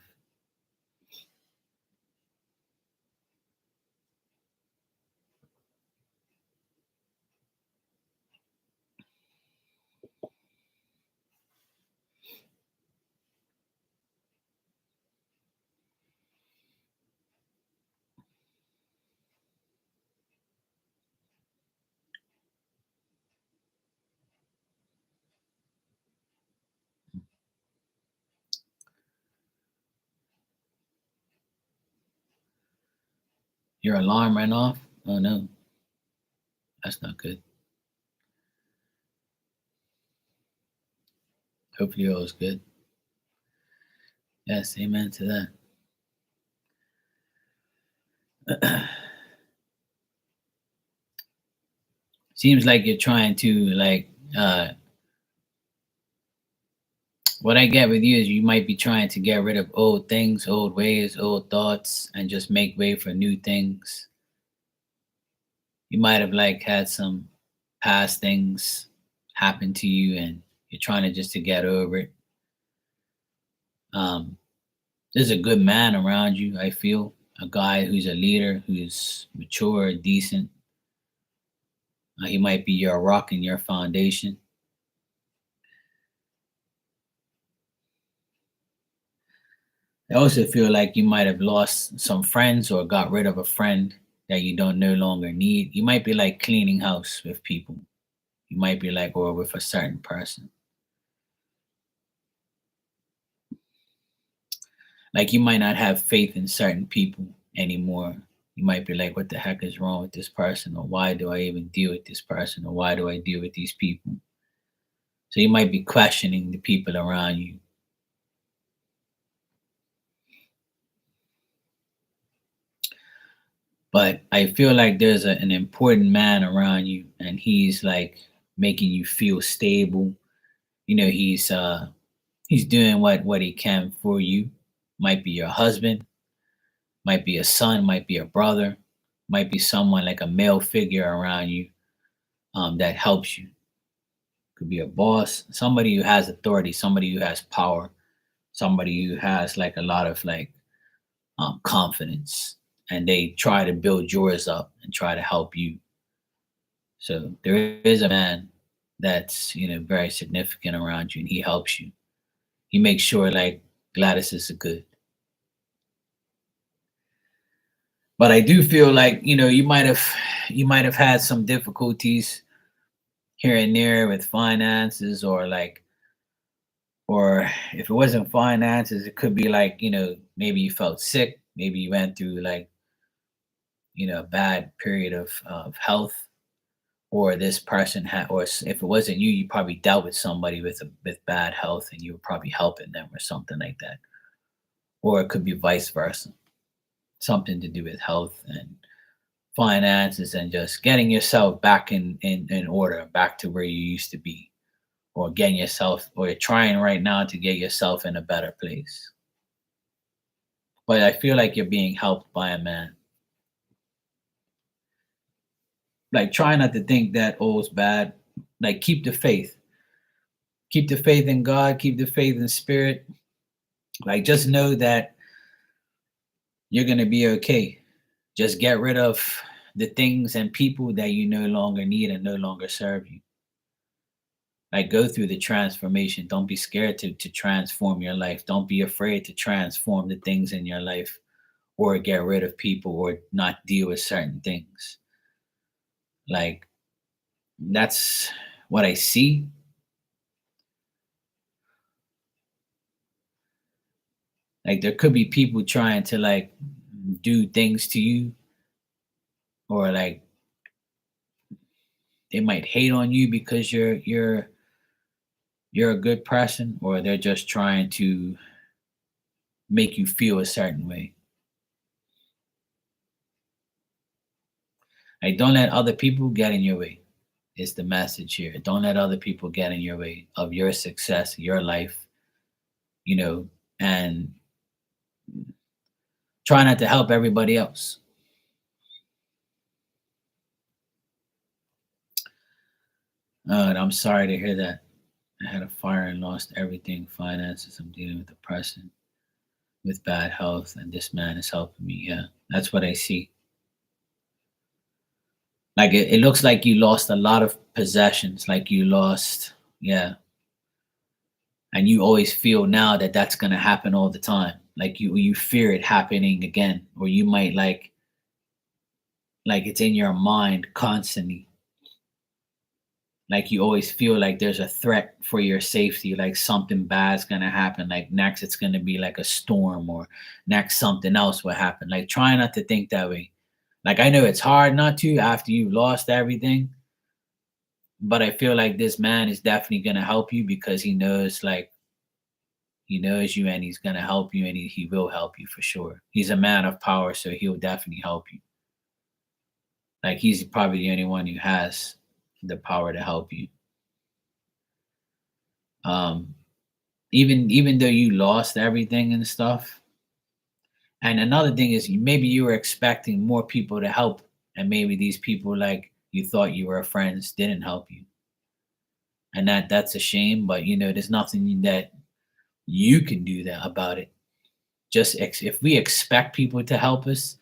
Your alarm ran off? Oh no, that's not good. Hopefully all is good. Yes, amen to that. Seems like you're trying to like What I get with you is you might be trying to get rid of old things, old ways, old thoughts, and just make way for new things. You might have like had some past things happen to you, and you're trying to just to get over it. Um, there's a good man around you. I feel a guy who's a leader, who's mature, decent. He might be your rock and your foundation. I also feel like you might have lost some friends or got rid of a friend that you don't no longer need. You might be like cleaning house with people. You might be like, or with a certain person. Like you might not have faith in certain people anymore. You might be like, what the heck is wrong with this person? Or why do I even deal with this person? Or why do I deal with these people? So you might be questioning the people around you. But I feel like there's an important man around you, and he's like making you feel stable. He's doing what he can for you. Might be your husband, might be a son, might be a brother, might be someone like a male figure around you, that helps you. Could be a boss, somebody who has authority, somebody who has power, somebody who has like a lot of like confidence, and they try to build yours up and try to help you. So there is a man that's very significant around you, and he helps you. He makes sure like Gladys is good. But I do feel like you might have had some difficulties here and there with finances, or if it wasn't finances, it could be like maybe you felt sick, maybe you went through like a bad period of health, or this person had, if it wasn't you, you probably dealt with somebody with bad health, and you were probably helping them or something like that. Or it could be vice versa, something to do with health and finances, and just getting yourself back in order, back to where you used to be, or getting yourself, or you're trying right now to get yourself in a better place. But I feel like you're being helped by a man. Like, try not to think that all's bad. Like, keep the faith. Keep the faith in God, keep the faith in spirit. Like, just know that you're going to be okay. Just get rid of the things and people that you no longer need and no longer serve you. Like, go through the transformation. Don't be scared to transform your life. Don't be afraid to transform the things in your life, or get rid of people, or not deal with certain things. Like, that's what I see. Like, there could be people trying to like do things to you, or like they might hate on you because you're a good person, or they're just trying to make you feel a certain way. Like, don't let other people get in your way. Is the message here. Don't let other people get in your way of your success, your life, you know, and try not to help everybody else. And I'm sorry to hear that. I had a fire and lost everything, finances. I'm dealing with depression, with bad health, and this man is helping me. Yeah, that's what I see. Like, it looks like you lost a lot of possessions, like you lost, yeah. And you always feel now that that's going to happen all the time. Like, you fear it happening again, or you might like it's in your mind constantly. Like, you always feel like there's a threat for your safety, like something bad's gonna happen. Like, next it's gonna be like a storm, or next something else will happen. Like, try not to think that way. Like, I know it's hard not to after you've lost everything, but I feel like this man is definitely gonna help you, because he knows you, and he's gonna help you, and he will help you for sure. He's a man of power, so he'll definitely help you. Like, he's probably the only one who has the power to help you. Um, Even though you lost everything and stuff. And another thing is maybe you were expecting more people to help, and maybe these people like you thought you were friends didn't help you. And that's a shame, but there's nothing that you can do that about it. If we expect people to help us,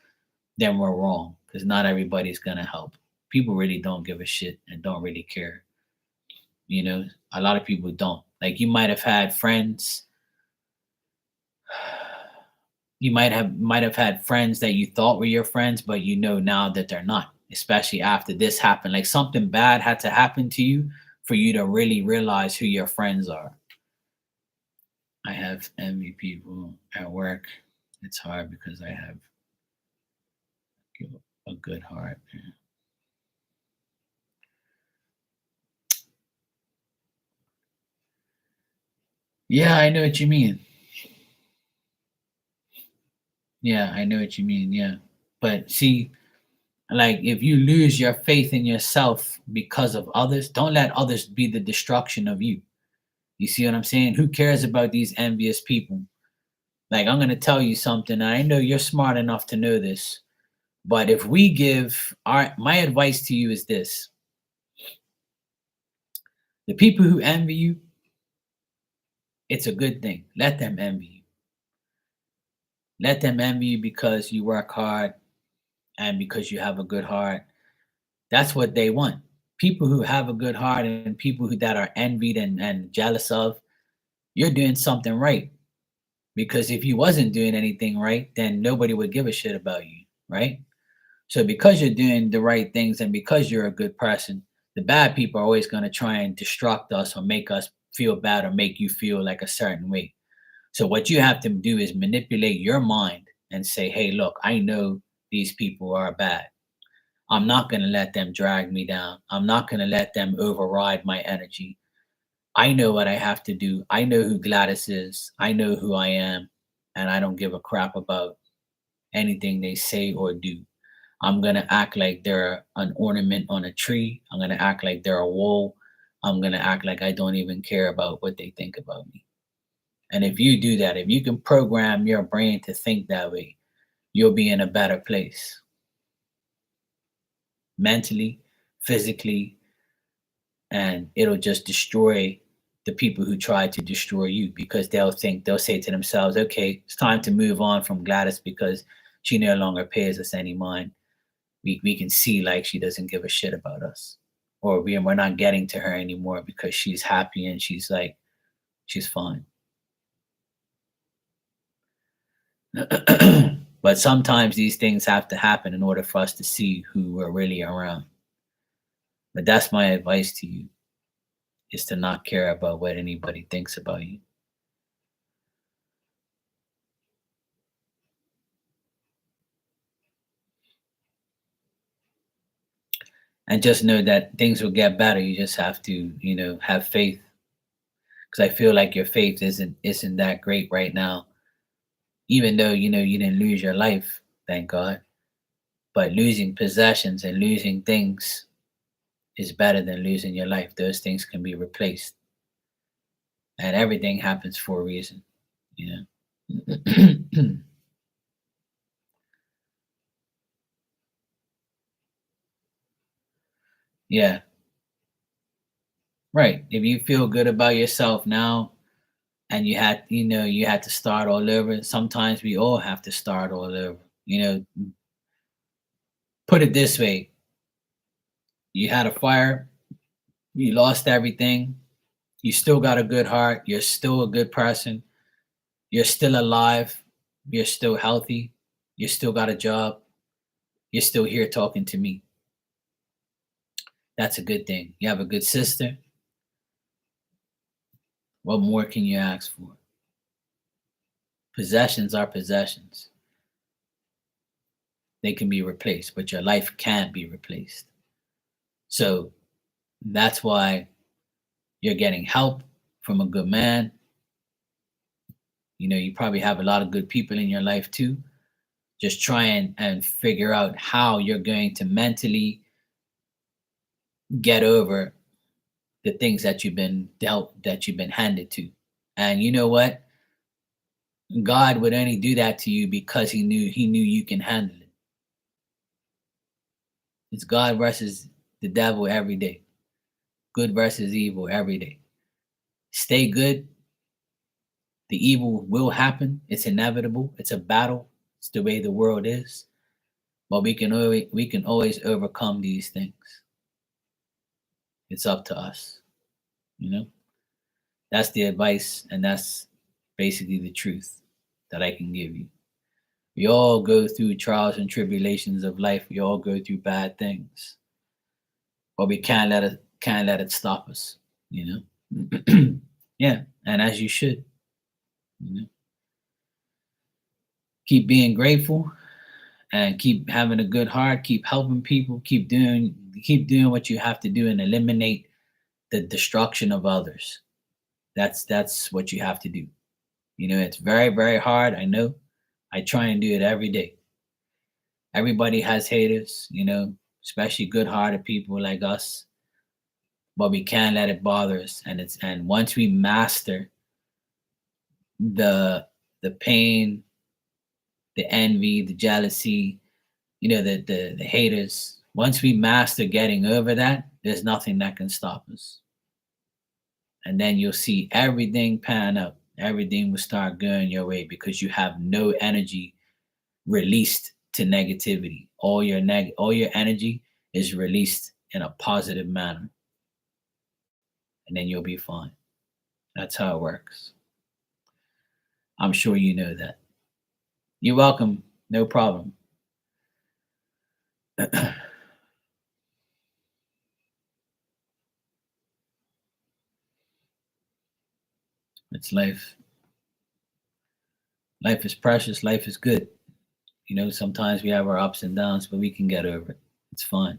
then we're wrong because not everybody's gonna help. People really don't give a shit and don't really care. You know, a lot of people don't. Like you might have had friends, you might have had friends that you thought were your friends, but you know now that they're not. Especially after this happened, like something bad had to happen to you for you to really realize who your friends are. I have envy people at work. It's hard because I have a good heart. Yeah, I know what you mean. Yeah, I know what you mean. Yeah. But see, like if you lose your faith in yourself because of others, don't let others be the destruction of you. You see what I'm saying? Who cares about these envious people? Like I'm gonna tell you something. And I know you're smart enough to know this, but if we give our my advice to you is this: the people who envy you, it's a good thing. Let them envy you. Let them envy you because you work hard and because you have a good heart. That's what they want. People who have a good heart and people that are envied and jealous of, you're doing something right. Because if you wasn't doing anything right, then nobody would give a shit about you, right? So because you're doing the right things and because you're a good person, the bad people are always going to try and destruct us or make us feel bad or make you feel like a certain way. So what you have to do is manipulate your mind and say, "Hey, look, I know these people are bad. I'm not going to let them drag me down. I'm not going to let them override my energy. I know what I have to do. I know who Gladys is. I know who I am. And I don't give a crap about anything they say or do. I'm going to act like they're an ornament on a tree. I'm going to act like they're a wall. I'm going to act like I don't even care about what they think about me." And if you do that, if you can program your brain to think that way, you'll be in a better place mentally, physically, and it'll just destroy the people who try to destroy you because they'll say to themselves, "Okay, it's time to move on from Gladys because she no longer pays us any mind. We can see like she doesn't give a shit about us, or we're not getting to her anymore because she's happy and she's fine." But sometimes these things have to happen in order for us to see who we're really around. But that's my advice to you, is to not care about what anybody thinks about you. And just know that things will get better. You just have to, have faith. Because I feel like your faith isn't that great right now. Even though you didn't lose your life, thank God. But losing possessions and losing things is better than losing your life. Those things can be replaced. And everything happens for a reason, you know. Yeah, right. If you feel good about yourself now and you had to start all over, sometimes we all have to start all over. Put it this way: you had a fire, you lost everything, you still got a good heart, you're still a good person, you're still alive, you're still healthy, you still got a job, you're still here talking to me. That's a good thing. You have a good sister. What more can you ask for? Possessions are possessions. They can be replaced, but your life can't be replaced. So that's why you're getting help from a good man. You probably have a lot of good people in your life too. Just try and figure out how you're going to mentally get over the things that you've been dealt, that you've been handed to. And you know what? God would only do that to you because he knew you can handle it. It's God versus the devil every day. Good versus evil every day. Stay good. The evil will happen. It's inevitable. It's a battle. It's the way the world is. But we can always overcome these things. It's up to us. You know? That's the advice, and that's basically the truth that I can give you. We all go through trials and tribulations of life. We all go through bad things. But we can't let it stop us, you know? Yeah, and as you should, you know. Keep being grateful and keep having a good heart, keep helping people, keep doing what you have to do and eliminate the destruction of others. That's what you have to do. You know, it's very, very hard. I know. I try and do it every day. Everybody has haters, you know, especially good hearted people like us, but we can't let it bother us. And once we master the pain, the envy, the jealousy, you know, the haters, once we master getting over that, there's nothing that can stop us. And then you'll see everything pan up. Everything will start going your way because you have no energy released to negativity. All your energy is released in a positive manner, and then you'll be fine. That's how it works. I'm sure you know that. You're welcome. No problem. It's life. Life is precious. Life is good. You know, sometimes we have our ups and downs, but we can get over it. It's fine.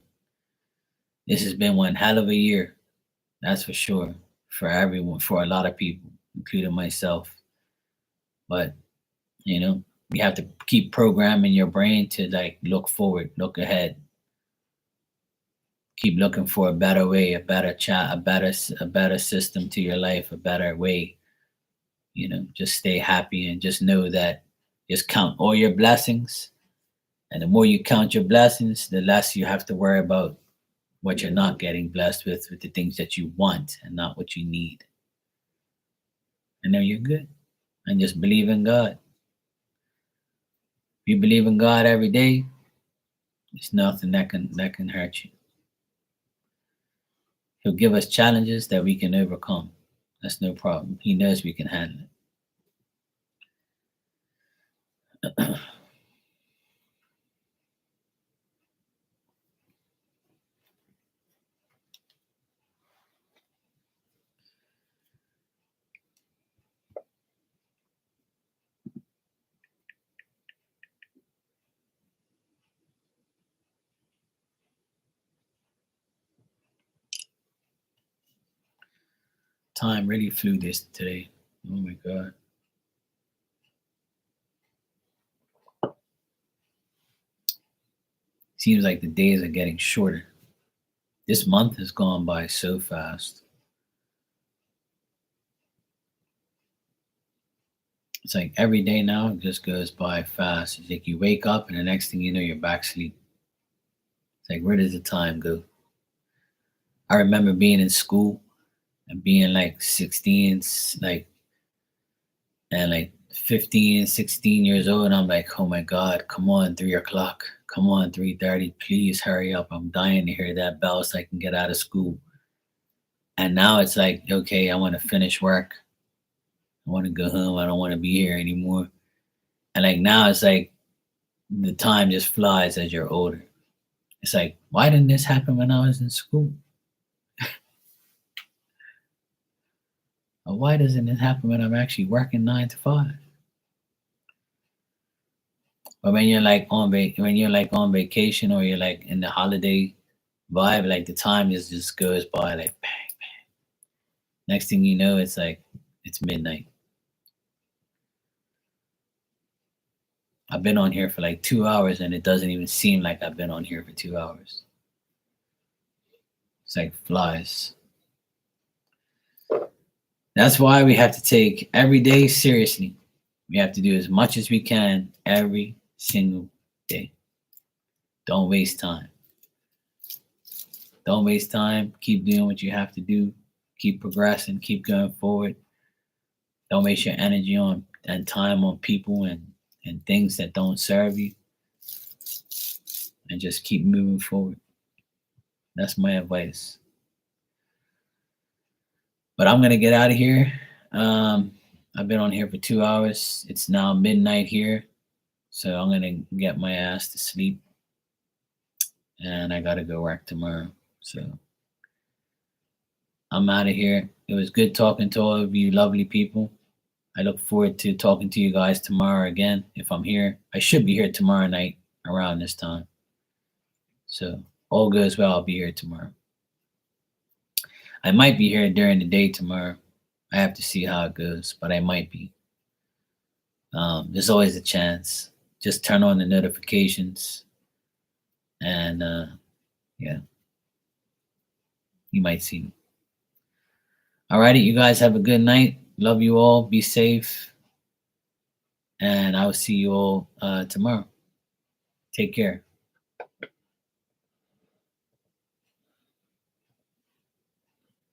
This has been one hell of a year. That's for sure. For everyone, for a lot of people, including myself. But, you know, you have to keep programming your brain to like look forward, look ahead, keep looking for a better way, a better chat, a better system to your life, a better way. You know, just stay happy and just know that just count all your blessings. And the more you count your blessings, the less you have to worry about what you're not getting blessed with the things that you want and not what you need. And then you're good. And just believe in God. If you believe in God every day, there's nothing that can hurt you. He'll give us challenges that we can overcome. That's no problem. He knows we can handle it. Time really flew this today. Oh my God. Seems like the days are getting shorter. This month has gone by so fast. It's like every day now just goes by fast. It's like you wake up and the next thing you know, you're back asleep. It's like, where does the time go? I remember being in school and being like 16, like, and like 15, 16 years old. And I'm like, oh my God, come on, 3 o'clock. Come on, 3:30. Please hurry up. I'm dying to hear that bell so I can get out of school. And now it's like, okay, I want to finish work. I want to go home. I don't want to be here anymore. And like now it's like the time just flies as you're older. It's like, why didn't this happen when I was in school? Or why doesn't it happen when I'm actually working 9 to 5? But when you're like on vacation or you're like in the holiday vibe, like the time just goes by like bang. Next thing you know, it's like it's midnight. I've been on here for like 2 hours and it doesn't even seem like I've been on here for 2 hours. It's like flies. That's why we have to take every day seriously. We have to do as much as we can every single day. Don't waste time. Don't waste time. Keep doing what you have to do. Keep progressing. Keep going forward. Don't waste your energy on and time on people and things that don't serve you. And just keep moving forward. That's my advice. But I'm gonna get out of here. I've been on here for 2 hours. It's now midnight here, so I'm gonna get my ass to sleep, and I gotta go work tomorrow. So I'm out of here. It was good talking to all of you lovely people. I look forward to talking to you guys tomorrow again. If I'm here, I should be here tomorrow night around this time. So all goes well, I'll be here tomorrow. I might be here during the day tomorrow. I have to see how it goes, but I might be. There's always a chance. Just turn on the notifications, and yeah, you might see me. Alrighty, you guys have a good night. Love you all. Be safe, and I will see you all tomorrow. Take care.